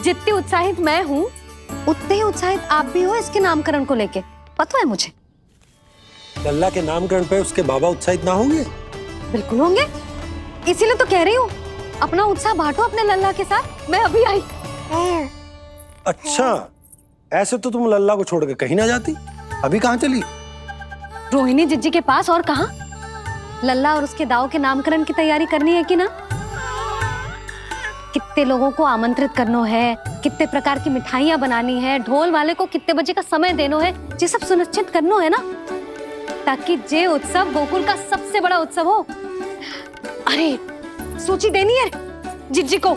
जितनी उत्साहित मैं हूँ उतने ही उत्साहित आप भी हो इसके नामकरण को लेके, पता है मुझे। लल्ला के नामकरण पे उसके बाबा उत्साहित ना होंगे? बिल्कुल होंगे, इसीलिए तो कह रही हूँ अपना उत्साह बांटो अपने लल्ला के साथ। मैं अभी आई। अच्छा, ऐसे तो तुम लल्ला को छोड़ के कहीं ना जाती। अभी कहाँ चली? रोहिणी जिज्जी के पास, और कहाँ। लल्ला और उसके दाव के नामकरण की तैयारी करनी है कि ना? कितने लोगों को आमंत्रित करना है, कितने प्रकार की मिठाइयां बनानी है, ढोल वाले को कितने बजे का समय देना है, ये सब सुनिश्चित करना है ना, ताकि ये उत्सव गोकुल का सबसे बड़ा उत्सव हो। अरे सूची देनी है जिज्जी को।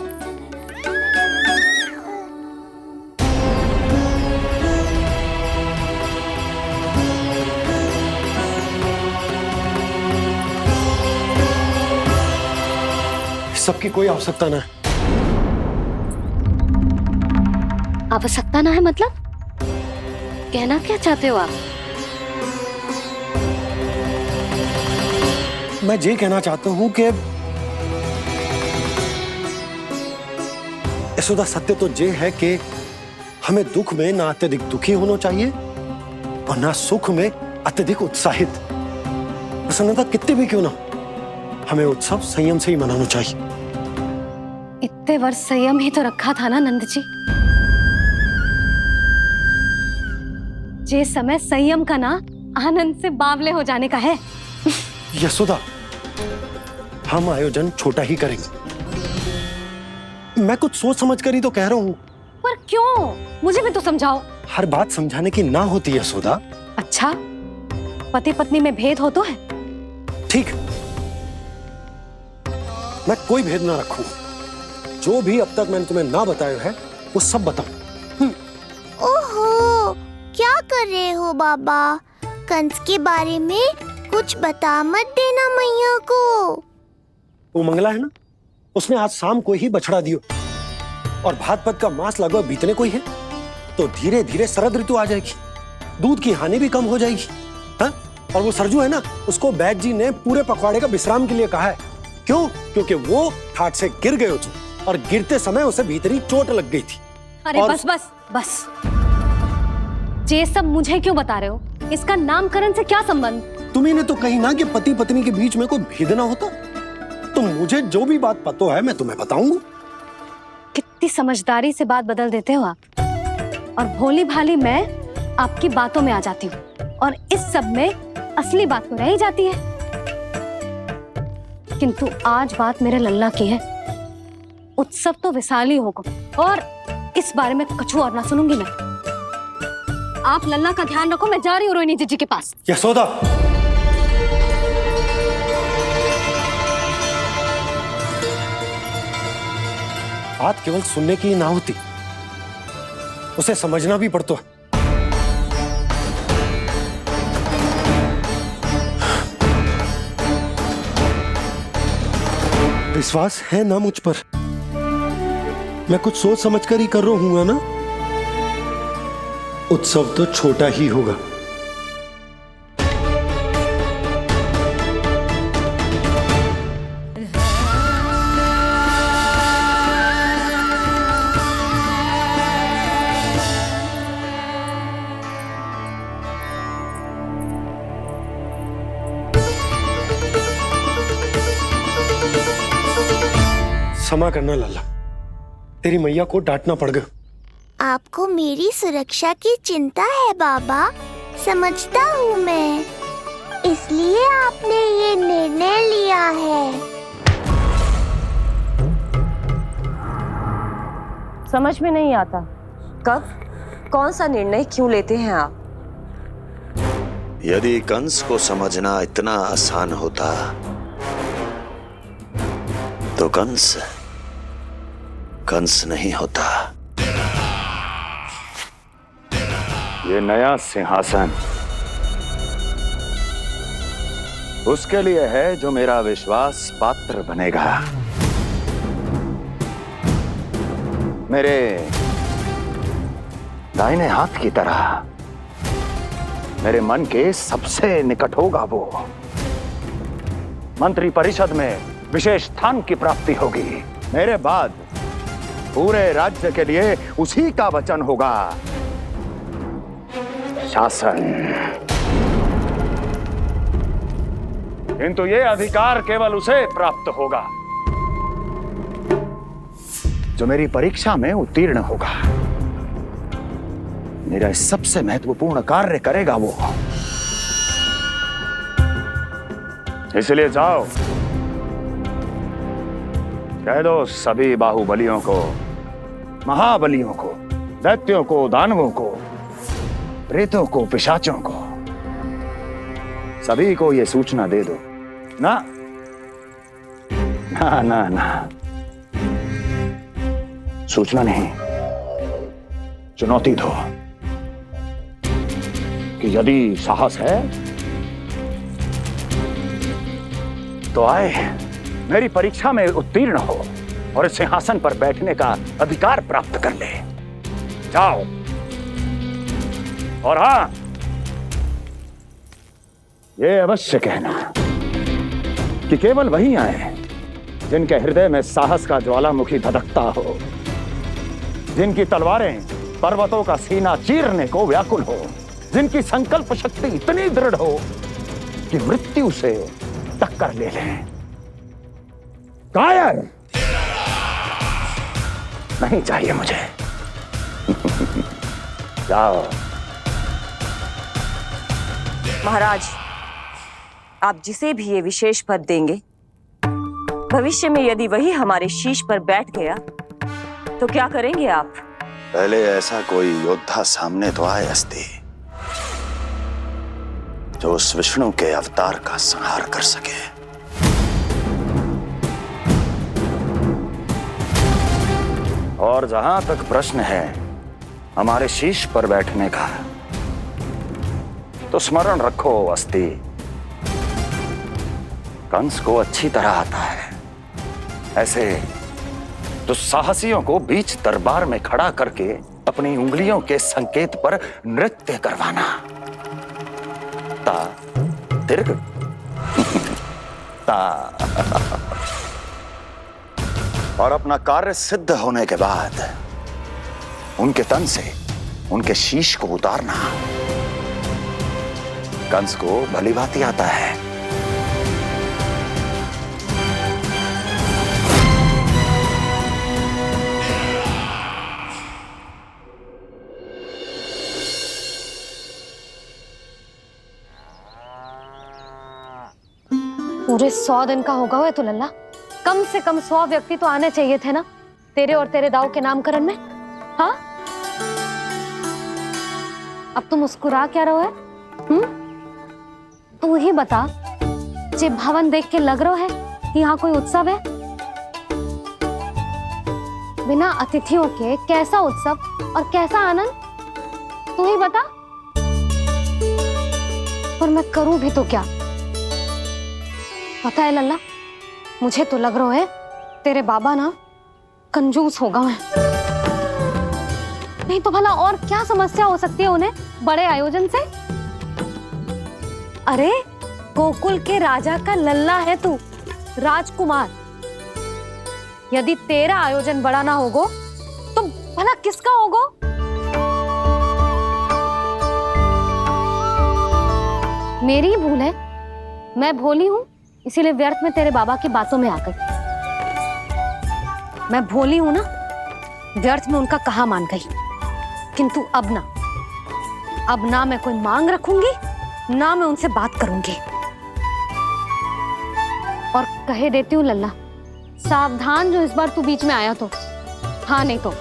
सबकी कोई आवश्यकता ना है। आवश्यकता ना है मतलब? कहना क्या चाहते हो आप? मैं ये कहना चाहता हूं कि यशोदा, सत्य तो ये है कि हमें दुख में ना अत्यधिक दुखी होना चाहिए और ना सुख में अत्यधिक उत्साहित। प्रसन्नता कितनी भी क्यों ना, हमें उत्सव संयम से ही मनाना चाहिए। इतने वर्ष संयम ही तो रखा था ना नंद जी। ये समय संयम का ना आनंद से बावले हो जाने का है। यशोदा, हम आयोजन छोटा ही करेंगे। मैं कुछ सोच समझ कर ही तो कह रहा हूँ। पर क्यों? मुझे भी तो समझाओ। हर बात समझाने की ना होती है यशोदा। अच्छा, पति पत्नी में भेद हो तो है? ठीक, मैं कोई भेद ना रखूं। जो भी अब तक मैंने तुम्हें ना बताया है वो सब बताऊं। ओहो, क्या कर रहे हो बाबा? कंस के बारे में कुछ बता मत देना मैया को। वो मंगला है ना, उसने आज शाम को ही बछड़ा दियो और भाद्रपद का मास लगभग बीतने को ही है, तो धीरे धीरे शरद ऋतु आ जाएगी, दूध की हानि भी कम हो जाएगी। हाँ? और वो सरजू है ना, उसको बैद जी ने पूरे पखवाड़े का विश्राम के लिए कहा है। क्यों? क्योंकि वो ठाट से गिर गए थे और गिरते समय उसे भीतरी चोट लग गई थी। अरे और... बस बस बस, ये सब मुझे क्यों बता रहे हो? इसका नामकरण से क्या संबंध? तुम्ही ने तो कही ना कि पति पत्नी के बीच में कोई भेद ना होता। तो मुझे जो भी बात पता है मैं तुम्हें बताऊंगा। कितनी समझदारी से बात बदल देते हो आप, और भोली भाली मैं आपकी बातों में आ जाती हूँ और इस सब में असली बात तो रह ही जाती है। किंतु आज बात मेरे लल्ला की है। उत्सव तो विशाल ही होगा और इस बारे में कछु और ना सुनूंगी मैं। आप लल्ला का ध्यान रखो, मैं जा रही हूँ रोहिणी जी के पास। यशोदा, बात केवल सुनने की ना होती, उसे समझना भी पड़ता है। विश्वास है ना मुझ पर? मैं कुछ सोच समझ कर ही कर रहा हूँ ना। उत्सव तो छोटा ही होगा। क्षमा करना लल्ला, तेरी मैया को डांटना पड़ गया। आपको मेरी सुरक्षा की चिंता है बाबा, समझता हूँ मैं, इसलिए आपने ये निर्णय लिया है। समझ में नहीं आता, कब कौन सा निर्णय क्यों लेते हैं आप? यदि कंस को समझना इतना आसान होता तो कंस नहीं होता। ये नया सिंहासन उसके लिए है जो मेरा विश्वास पात्र बनेगा। मेरे दाहिने हाथ की तरह मेरे मन के सबसे निकट होगा वो। मंत्री परिषद में विशेष स्थान की प्राप्ति होगी। मेरे बाद पूरे राज्य के लिए उसी का वचन होगा। शासन, किंतु ये अधिकार केवल उसे प्राप्त होगा जो मेरी परीक्षा में उत्तीर्ण होगा। मेरा सबसे महत्वपूर्ण कार्य करेगा वो। इसलिए जाओ, कह दो सभी बाहुबलियों को, महाबलियों को, दैत्यों को, दानवों को, प्रेतों को, पिशाचों को, सभी को ये सूचना दे दो ना ना ना ना, सूचना नहीं, चुनौती दो कि यदि साहस है तो आए, मेरी परीक्षा में उत्तीर्ण हो और इस सिंहासन पर बैठने का अधिकार प्राप्त कर ले। जाओ। और हां, ये अवश्य कहना कि केवल वही आए जिनके हृदय में साहस का ज्वालामुखी धधकता हो, जिनकी तलवारें पर्वतों का सीना चीरने को व्याकुल हो, जिनकी संकल्प शक्ति इतनी दृढ़ हो कि मृत्यु से टक्कर ले लें। कायर नहीं चाहिए मुझे। जाओ। महाराज, आप जिसे भी ये विशेष पद देंगे, भविष्य में यदि वही हमारे शीश पर बैठ गया तो क्या करेंगे आप? पहले ऐसा कोई योद्धा सामने तो आए अस्ति जो उस विष्णु के अवतार का संहार कर सके। और जहां तक प्रश्न है हमारे शीश पर बैठने का, तो स्मरण रखो अस्ति, कंस को अच्छी तरह आता है ऐसे दुस्साहसियों को बीच दरबार में खड़ा करके अपनी उंगलियों के संकेत पर नृत्य करवाना। ता दीर्घ ता। और अपना कार्य सिद्ध होने के बाद उनके तन से उनके शीश को उतारना कंस को भली भांति आता है। पूरे 100 दिन का होगा हुआ तो लल्ला, कम से कम 100 व्यक्ति तो आने चाहिए थे ना तेरे और तेरे दाऊ के नामकरण में। हाँ, अब तुम मुस्कुरा क्या रहो है? तू ही बता, जे भवन देख के लग रहा है कि यहाँ कोई उत्सव है? बिना अतिथियों के कैसा उत्सव और कैसा आनंद, तू ही बता। और मैं करूं भी तो क्या? पता है लल्ला, मुझे तो लग रहा है तेरे बाबा ना कंजूस होगा है। नहीं तो भला और क्या समस्या हो सकती है उन्हें बड़े आयोजन से? अरे गोकुल के राजा का लल्ला है तू, राजकुमार। यदि तेरा आयोजन बड़ा ना होगो तो भला किसका होगो? मेरी ही भूल है, मैं भोली हूं, इसीलिए व्यर्थ में तेरे बाबा की बातों में आ गई। मैं भोली हूं ना, व्यर्थ में उनका कहा मान गई। किंतु अब ना मैं कोई मांग रखूंगी, ना मैं उनसे बात करूंगी। और कहे देती हूँ लल्ला, सावधान जो इस बार तू बीच में आया तो। हाँ नहीं तो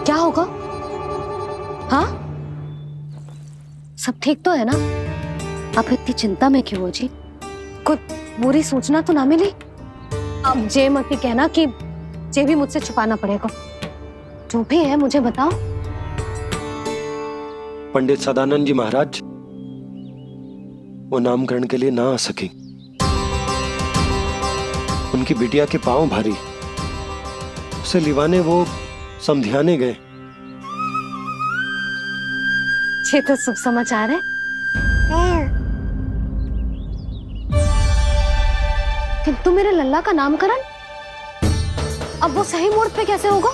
क्या होगा? हाँ, सब ठीक तो है ना? आप इतनी चिंता में क्यों हो जी? कोई बुरी सूचना तो ना मिली? अब जे मत ही कहना कि जे भी मुझसे छुपाना पड़ेगा। जो भी है मुझे बताओ। पंडित सदानंद जी महाराज वो नामकरण के लिए ना आ सके। उनकी बिटिया के पांव भारी, उसे लिवाने वो समझाने गए। ये तो शुभ समाचार है। किंतु मेरे लल्ला का नामकरण अब वो सही मुहूर्त पे कैसे होगा?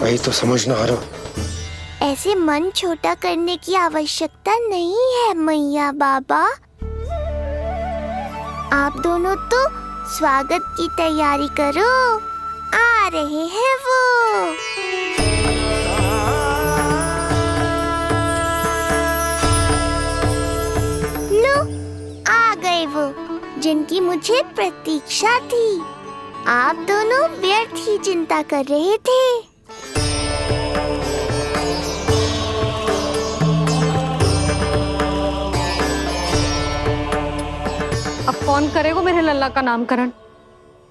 वही तो समझ ना आ रहा। ऐसे मन छोटा करने की आवश्यकता नहीं है मैया बाबा। आप दोनों तो स्वागत की तैयारी करो, आ रहे हैं वो। लो, आ गए वो जिनकी मुझे प्रतीक्षा थी। आप दोनों व्यर्थ ही चिंता कर रहे थे। अब कौन करेगा मेरे लल्ला का नामकरण?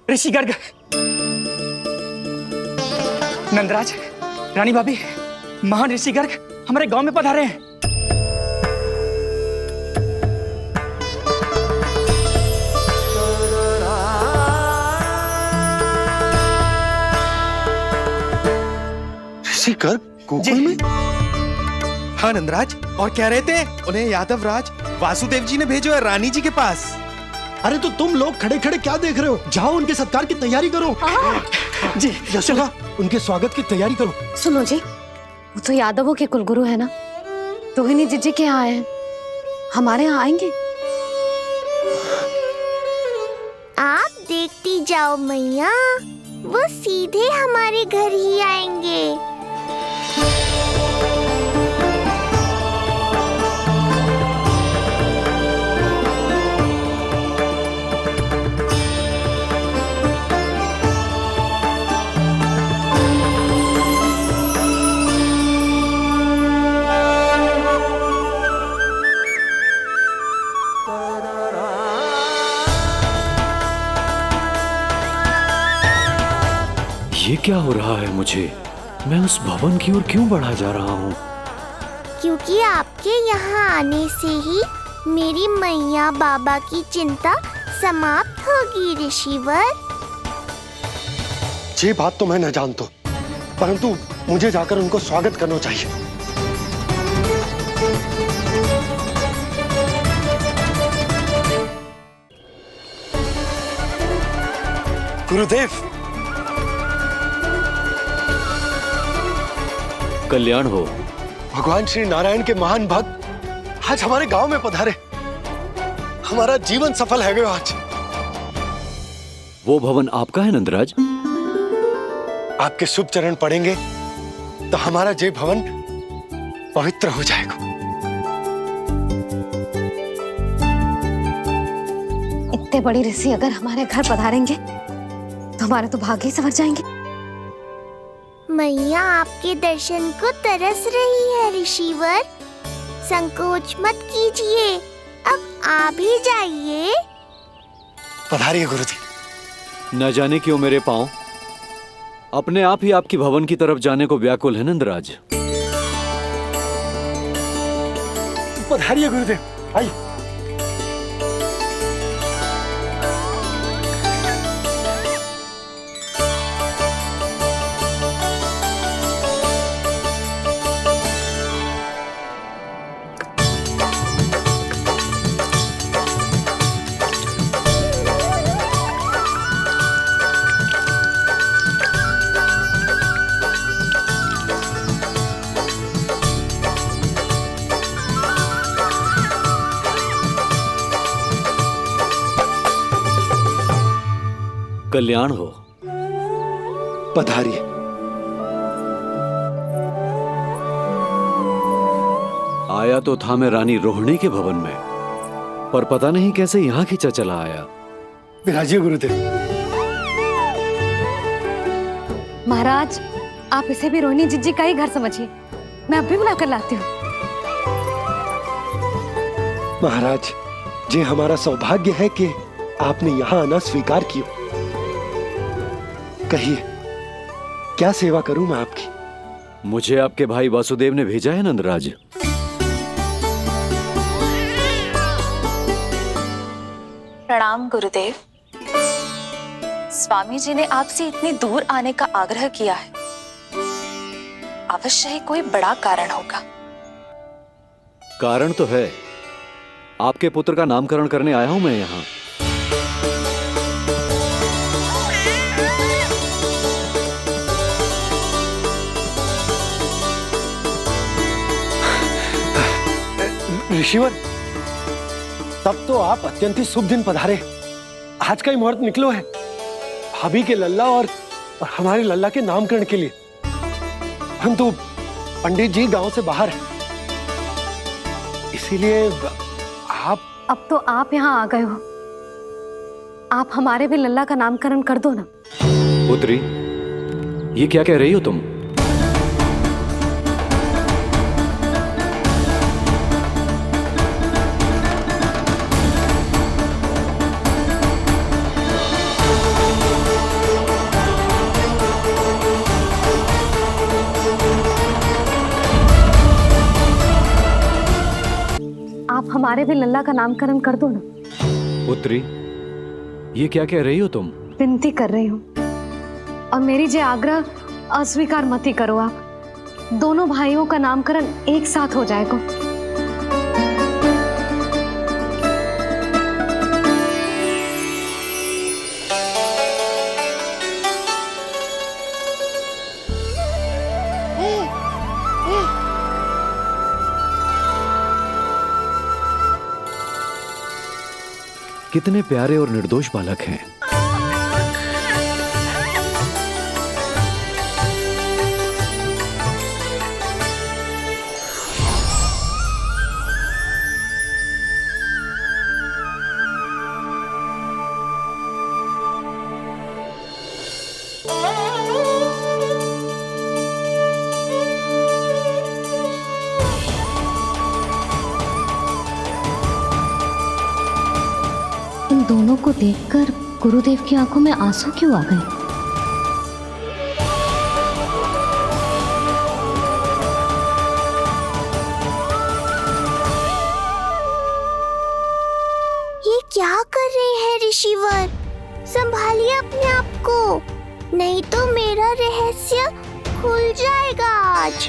ऋषि गर्ग, नंदराज, रानी भाभी, महान ऋषि गर्ग हमारे गांव में पधारे हैं। ऋषि गर्ग गोकुल में? हाँ नंदराज, और कह रहे थे उन्हें यादव राज वासुदेव जी ने भेजो है रानी जी के पास। अरे तो तुम लोग खड़े खड़े क्या देख रहे हो? जाओ उनके सत्कार की तैयारी करो। जी यशोदा, उनके स्वागत की तैयारी करो। सुनो जी, वो तो यादवों के कुलगुरु है ना, रोहिणी जीजी के यहाँ आए हैं, हमारे यहाँ आएंगे। आप देखती जाओ मैया, वो सीधे हमारे घर ही आएंगे। ये क्या हो रहा है मुझे? मैं उस भवन की ओर क्यों बढ़ा जा रहा हूँ? क्योंकि आपके यहाँ आने से ही मेरी मैया बाबा की चिंता समाप्त होगी ऋषिवर। ये बात तो मैं न जानता, परंतु मुझे जाकर उनको स्वागत करना चाहिए। गुरुदेव, कल्याण हो। भगवान श्री नारायण के महान भक्त आज हमारे गांव में पधारे। हमारा जीवन सफल है गया आज। वो भवन आपका है नंदराज? आपके शुभ चरण पड़ेंगे तो हमारा जय भवन पवित्र हो जाएगा। इतने बड़ी ऋषि अगर हमारे घर पधारेंगे तो हमारे तो भाग्य ही संवर जाएंगे। मैया आपके दर्शन को तरस रही है ऋषिवर। संकोच मत कीजिए, अब आ भी जाइए। पधारिए गुरुजी। न जाने क्यों मेरे पांव अपने आप ही आपकी भवन की तरफ जाने को व्याकुल है नंदराज। पधारिए गुरुदेव, आइए। कल्याण हो। पधारिए। आया तो था मैं रानी रोहिणी के भवन में, पर पता नहीं कैसे यहाँ खींचा चला आया। विराजिए गुरुदेव। महाराज, आप इसे भी रोहिणी जिज्जी का ही घर समझिए। मैं अब भी बुला कर लाती हूँ। महाराज, ये हमारा सौभाग्य है कि आपने यहाँ आना स्वीकार किया। कहिए, क्या सेवा करूं मैं आपकी? मुझे आपके भाई वासुदेव ने भेजा है नंदराज। प्रणाम गुरुदेव। स्वामी जी ने आपसे इतनी दूर आने का आग्रह किया है। अवश्य ही कोई बड़ा कारण होगा। कारण तो है। आपके पुत्र का नामकरण करने आया हूं मैं यहाँ। ऋषिवर, तब तो आप अत्यंत ही शुभ दिन पधारे। आज का ही मुहूर्त निकलो है भाभी के लल्ला और हमारे लल्ला के नामकरण के लिए। परंतु पंडित जी गांव से बाहर हैं, इसीलिए आप। अब तो आप यहाँ आ गए हो, आप हमारे भी लल्ला का नामकरण कर दो ना। पुत्री, ये क्या कह रही हो तुम? आप हमारे भी लल्ला का नामकरण कर दो ना। पुत्री, ये क्या कह रही हो तुम? विनती कर रही हूँ, और मेरी जे आग्रह अस्वीकार मत ही करो। आप दोनों भाइयों का नामकरण एक साथ हो जाएगा। कितने प्यारे और निर्दोष बालक हैं। इन दोनों को देखकर गुरुदेव की आंखों में आंसू क्यों आ गए? रहे हैं ऋषिवर? संभालिए अपने आप को, नहीं तो मेरा रहस्य खुल जाएगा आज।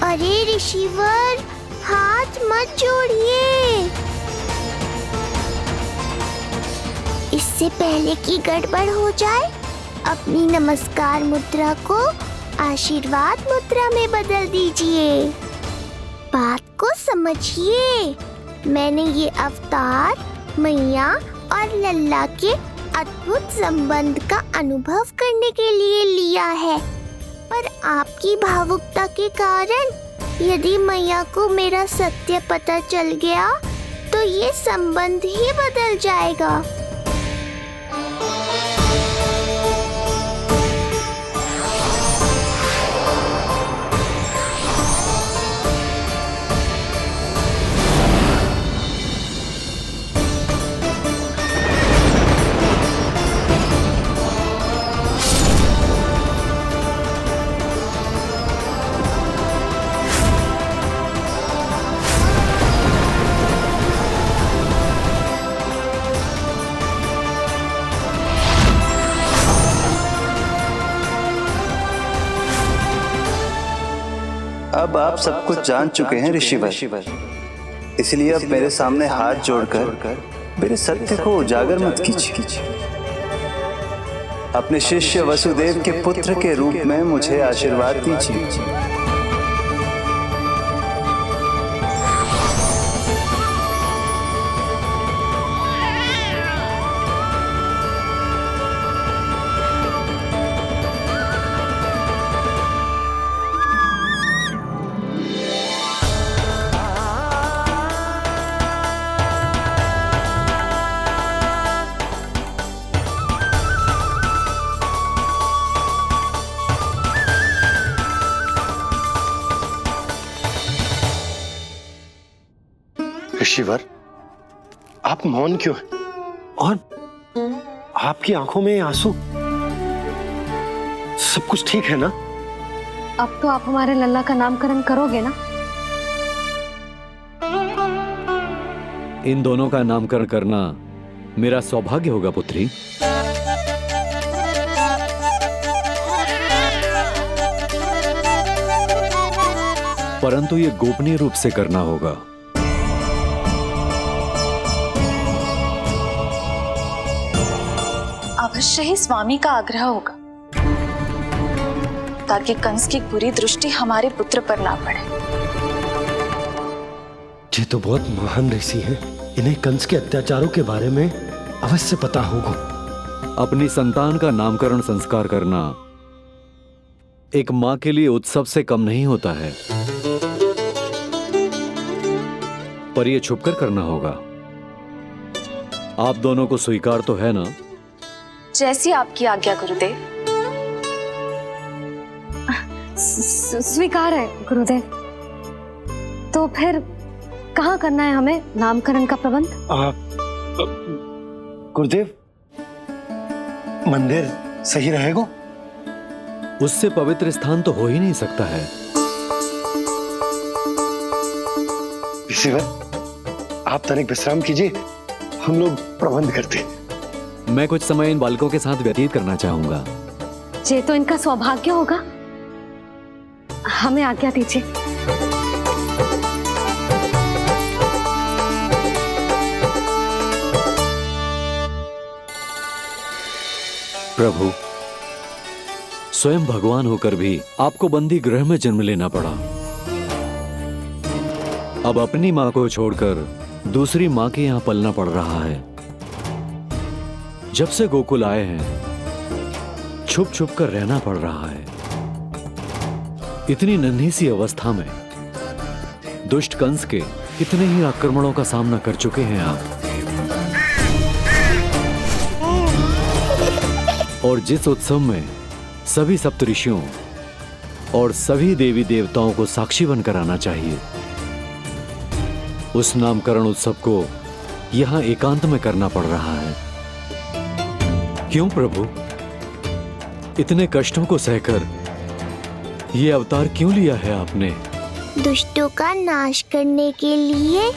अरे ऋषिवर, हाथ मत जोड़िए। इससे पहले कि गड़बड़ हो जाए, अपनी नमस्कार मुद्रा को आशीर्वाद मुद्रा में बदल दीजिए। बात को समझिए, मैंने ये अवतार मैया और लल्ला के अद्भुत संबंध का अनुभव करने के लिए लिया है, पर आपकी भावुकता के कारण यदि मैया को मेरा सत्य पता चल गया तो ये संबंध ही बदल जाएगा। अब आप सब कुछ जान चुके हैं ऋषिवर, इसलिए अब मेरे सामने हाथ जोड़कर मेरे सत्य को उजागर मत कीजिए। अपने शिष्य वसुदेव के पुत्र के रूप में मुझे आशीर्वाद दीजिए। ऋषिवर, आप मौन क्यों हैं? और आपकी आंखों में आंसू? सब कुछ ठीक है ना? अब तो आप हमारे लल्ला का नामकरण करोगे ना? इन दोनों का नामकरण करना मेरा सौभाग्य होगा पुत्री। परंतु ये गोपनीय रूप से करना होगा। अवश्य ही स्वामी का आग्रह होगा, ताकि कंस की बुरी दृष्टि हमारे पुत्र पर ना पड़े। ये तो बहुत महान ऋषि हैं, इन्हें कंस के अत्याचारों के बारे में अवश्य पता होगा। अपनी संतान का नामकरण संस्कार करना एक मां के लिए उत्सव से कम नहीं होता है, पर यह छुपकर करना होगा। आप दोनों को स्वीकार तो है ना? जैसी आपकी आज्ञा गुरुदेव। स्वीकार है गुरुदेव। तो फिर कहाँ करना है हमें नामकरण का प्रबंध? गुरुदेव, मंदिर सही रहेगा? उससे पवित्र स्थान तो हो ही नहीं सकता है। ऋषिवर, आप तनिक विश्राम कीजिए, हम लोग प्रबंध करते हैं। मैं कुछ समय इन बालकों के साथ व्यतीत करना चाहूंगा। ये तो इनका सौभाग्य होगा। हमें आज्ञा दीजिए। प्रभु, स्वयं भगवान होकर भी आपको बंदी गृह में जन्म लेना पड़ा। अब अपनी मां को छोड़कर दूसरी मां के यहां पलना पड़ रहा है। जब से गोकुल आए हैं छुप छुप कर रहना पड़ रहा है। इतनी नन्ही सी अवस्था में दुष्ट कंस के कितने ही आक्रमणों का सामना कर चुके हैं आप। और जिस उत्सव में सभी सप्तऋषियों और सभी देवी देवताओं को साक्षी बनकर आना चाहिए, उस नामकरण उत्सव को यहां एकांत में करना पड़ रहा है। क्यों प्रभु, इतने कष्टों को सहकर ये अवतार क्यों लिया है आपने? दुष्टों का नाश करने के लिए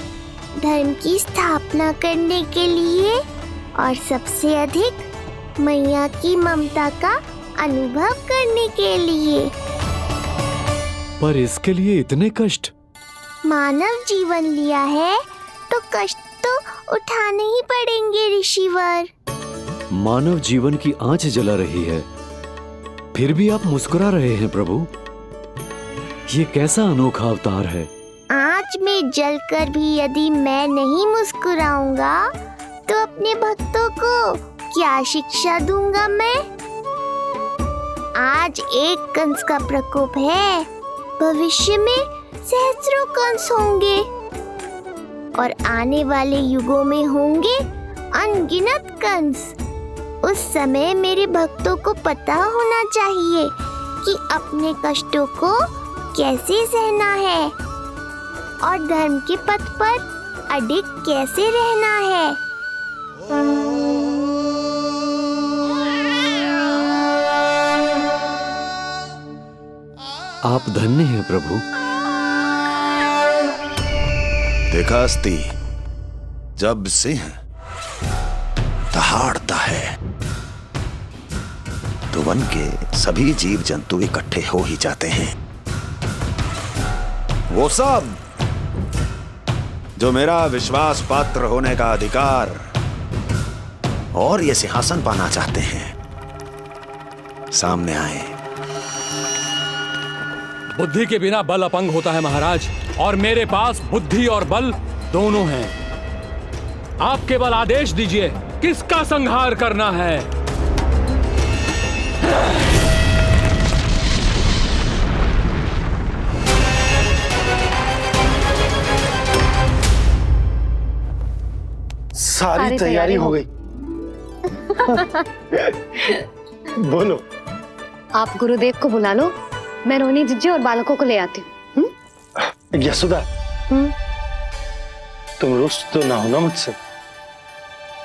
धर्म की स्थापना करने के लिए और सबसे अधिक मैया की ममता का अनुभव करने के लिए। पर इसके लिए इतने कष्ट? मानव जीवन लिया है तो कष्ट तो उठाने ही पड़ेंगे ऋषिवर। मानव जीवन की आंच जला रही है, फिर भी आप मुस्कुरा रहे हैं प्रभु। ये कैसा अनोखा अवतार है। आंच में जलकर भी यदि मैं नहीं मुस्कुराऊंगा तो अपने भक्तों को क्या शिक्षा दूंगा मैं? आज एक कंस का प्रकोप है, भविष्य में सहस्रों कंस होंगे और आने वाले युगों में होंगे अनगिनत कंस। उस समय मेरे भक्तों को पता होना चाहिए कि अपने कष्टों को कैसे सहना है और धर्म के पथ पर अडिग कैसे रहना है। आप धन्य हैं प्रभु। देखा अस्ति, जब सिंह दहाड़ता है तो वन के सभी जीव जंतु इकट्ठे हो ही जाते हैं। वो सब जो मेरा विश्वास पात्र होने का अधिकार और ये सिंहासन पाना चाहते हैं, सामने आए। बुद्धि के बिना बल अपंग होता है महाराज, और मेरे पास बुद्धि और बल दोनों हैं। आप केवल आदेश दीजिए किसका संहार करना है। सारी तैयारी हो गई। बोलो। आप गुरुदेव को बुला लो, मैं रोहिणी जीजी और बालकों को ले आती हूँ। यशोदा, तुम रुष्ट तो ना हो ना मुझसे?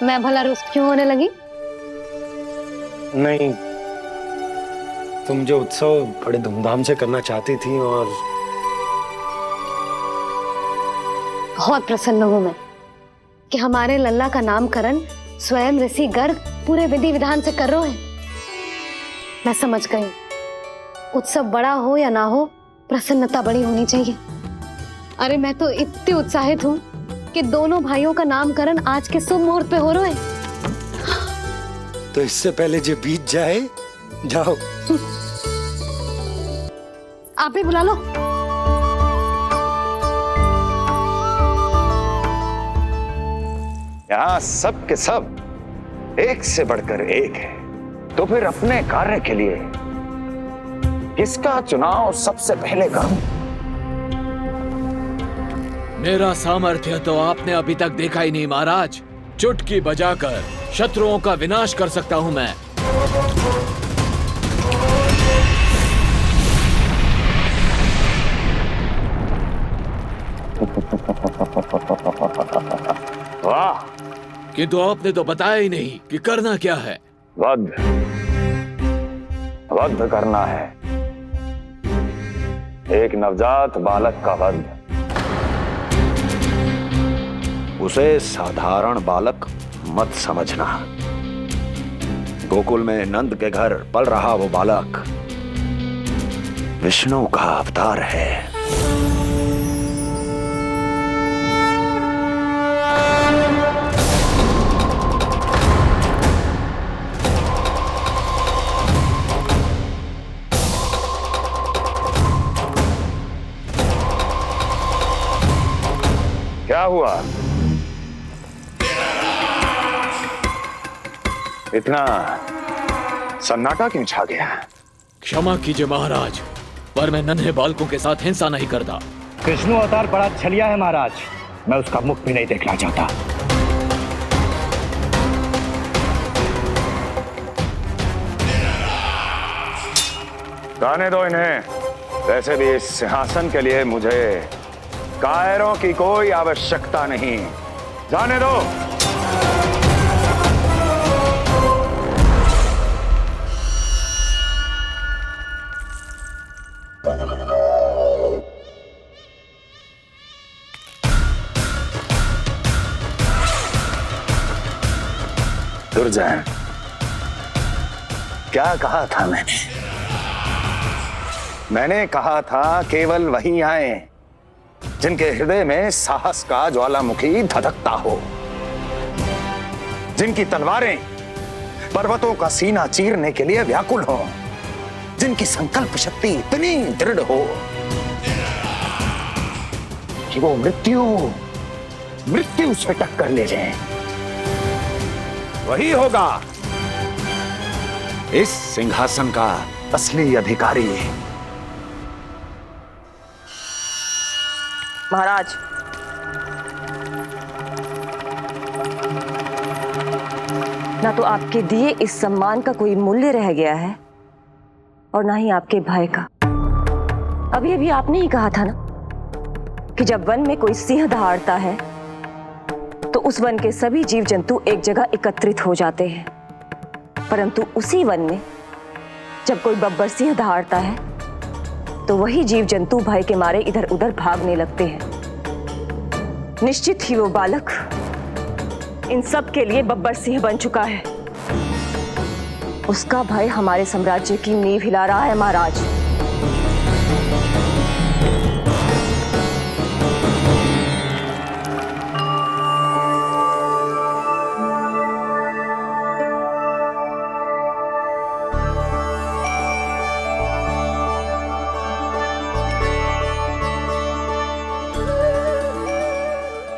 मैं भला रुष्ट क्यों होने लगी? नहीं, तुम जो उत्सव बड़े धूमधाम से करना चाहती थी और बहुत प्रसन्न हूँ मैं कि हमारे लल्ला का नामकरण स्वयं ऋषि गर्ग पूरे विधि विधान से कर रहे हैं। मैं समझ गई, उत्सव बड़ा हो या ना हो, प्रसन्नता बड़ी होनी चाहिए। अरे मैं तो इतनी उत्साहित हूँ कि दोनों भाइयों का नामकरण आज के शुभ मुहूर्त पे हो रहा है। तो इससे पहले जो बीत जाए, जाओ। आप ही बुला लो। यहाँ सब के सब एक से बढ़कर एक है, तो फिर अपने कार्य के लिए किसका चुनाव सबसे पहले करूं? मेरा सामर्थ्य तो आपने अभी तक देखा ही नहीं महाराज। चुटकी बजाकर शत्रुओं का विनाश कर सकता हूं मैं। वाह! किंतु आपने तो बताया ही नहीं कि करना क्या है। वध करना है, एक नवजात बालक का वध। उसे साधारण बालक मत समझना। गोकुल में नंद के घर पल रहा वो बालक विष्णु का अवतार है। क्या हुआ? इतना सन्नाटा क्यों छा गया? क्षमा कीजिए महाराज, पर मैं नन्हे बालकों के साथ हिंसा नहीं करता। विष्णु अवतार बड़ा छलिया है महाराज, मैं उसका मुख भी नहीं देखना चाहता। जाने दो इन्हें। वैसे भी इस सिंहासन के लिए मुझे कायरों की कोई आवश्यकता नहीं। जाने दो। दुर्जय, क्या कहा था मैंने कहा था केवल वही आए जिनके हृदय में साहस का ज्वालामुखी धधकता हो, जिनकी तलवारें पर्वतों का सीना चीरने के लिए व्याकुल हो, जिनकी संकल्प शक्ति इतनी दृढ़ हो कि वो मृत्यु से टक्कर ले जाए। वही होगा इस सिंहासन का असली अधिकारी। महाराज, ना तो आपके दिए इस सम्मान का कोई मूल्य रह गया है और ना ही आपके भय का। अभी आपने ही कहा था ना कि जब वन में कोई सिंह दहाड़ता है तो उस वन के सभी जीव जंतु एक जगह एकत्रित हो जाते हैं, परंतु उसी वन में जब कोई बब्बर सिंह दहाड़ता है तो वही जीव जंतु भय के मारे इधर उधर भागने लगते हैं। निश्चित ही वो बालक इन सब के लिए बब्बर सिंह बन चुका है। उसका भय हमारे साम्राज्य की नींव हिला रहा है महाराज।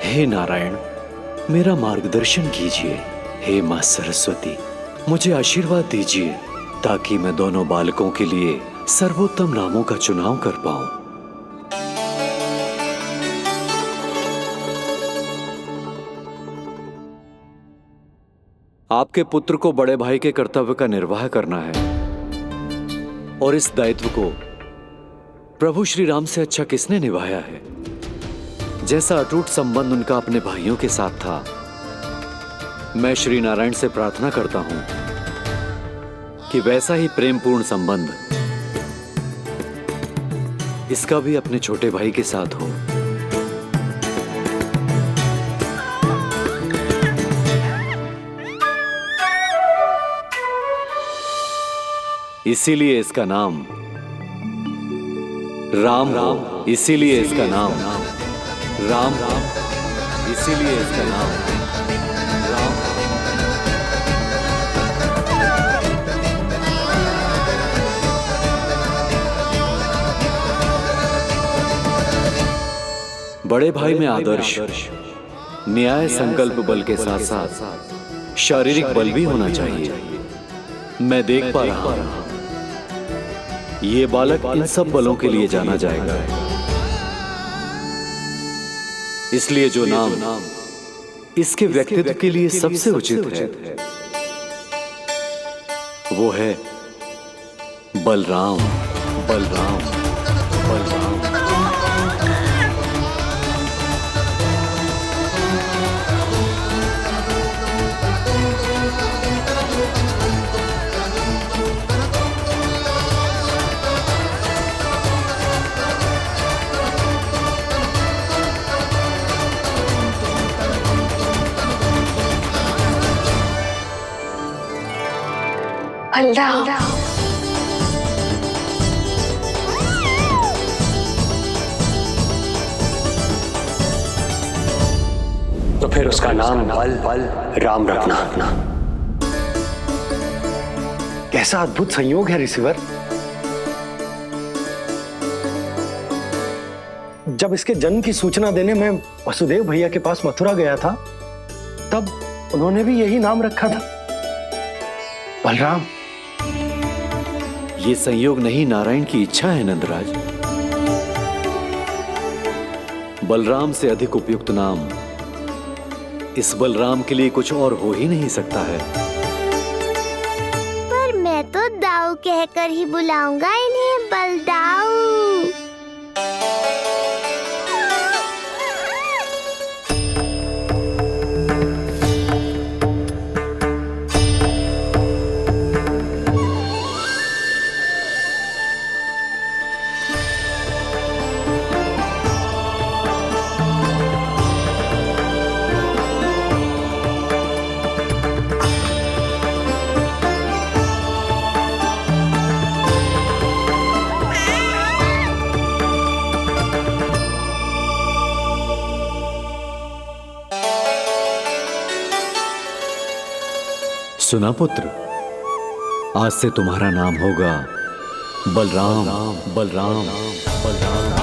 हे नारायण, मेरा मार्गदर्शन कीजिए। हे मां सरस्वती, मुझे आशीर्वाद दीजिए ताकि मैं दोनों बालकों के लिए सर्वोत्तम नामों का चुनाव कर पाऊं। आपके पुत्र को बड़े भाई के कर्तव्य का निर्वाह करना है और इस दायित्व को प्रभु श्री राम से अच्छा किसने निभाया है? जैसा अटूट संबंध उनका अपने भाइयों के साथ था, मैं श्री नारायण से प्रार्थना करता हूं कि वैसा ही प्रेमपूर्ण संबंध इसका भी अपने छोटे भाई के साथ हो। इसीलिए इसका नाम राम हो। इसीलिए इसका नाम राम, इसीलिए इसका नाम राम। बड़े भाई में आदर्श, न्याय, संकल्प बल के साथ साथ शारीरिक बल भी होना चाहिए। मैं देख पा रहा हूं ये बालक इन सब बलों के लिए जाना जाएगा। इसलिए जो नाम इसके व्यक्तित्व के लिए सबसे उचित है वो है बलराम। बलराम, बलराम। तो फिर उसका नाम बल राम रखना। कैसा अद्भुत संयोग है रिसीवर। जब इसके जन्म की सूचना देने मैं वसुदेव भैया के पास मथुरा गया था, तब उन्होंने भी यही नाम रखा था, बलराम। ये संयोग नहीं, नारायण की इच्छा है नंदराज। बलराम से अधिक उपयुक्त नाम इस बलराम के लिए कुछ और हो ही नहीं सकता है। पर मैं तो दाऊ कहकर ही बुलाऊंगा इन्हें, बलदाऊ। सुना पुत्र, आज से तुम्हारा नाम होगा बलराम। बलराम बलराम बलराम।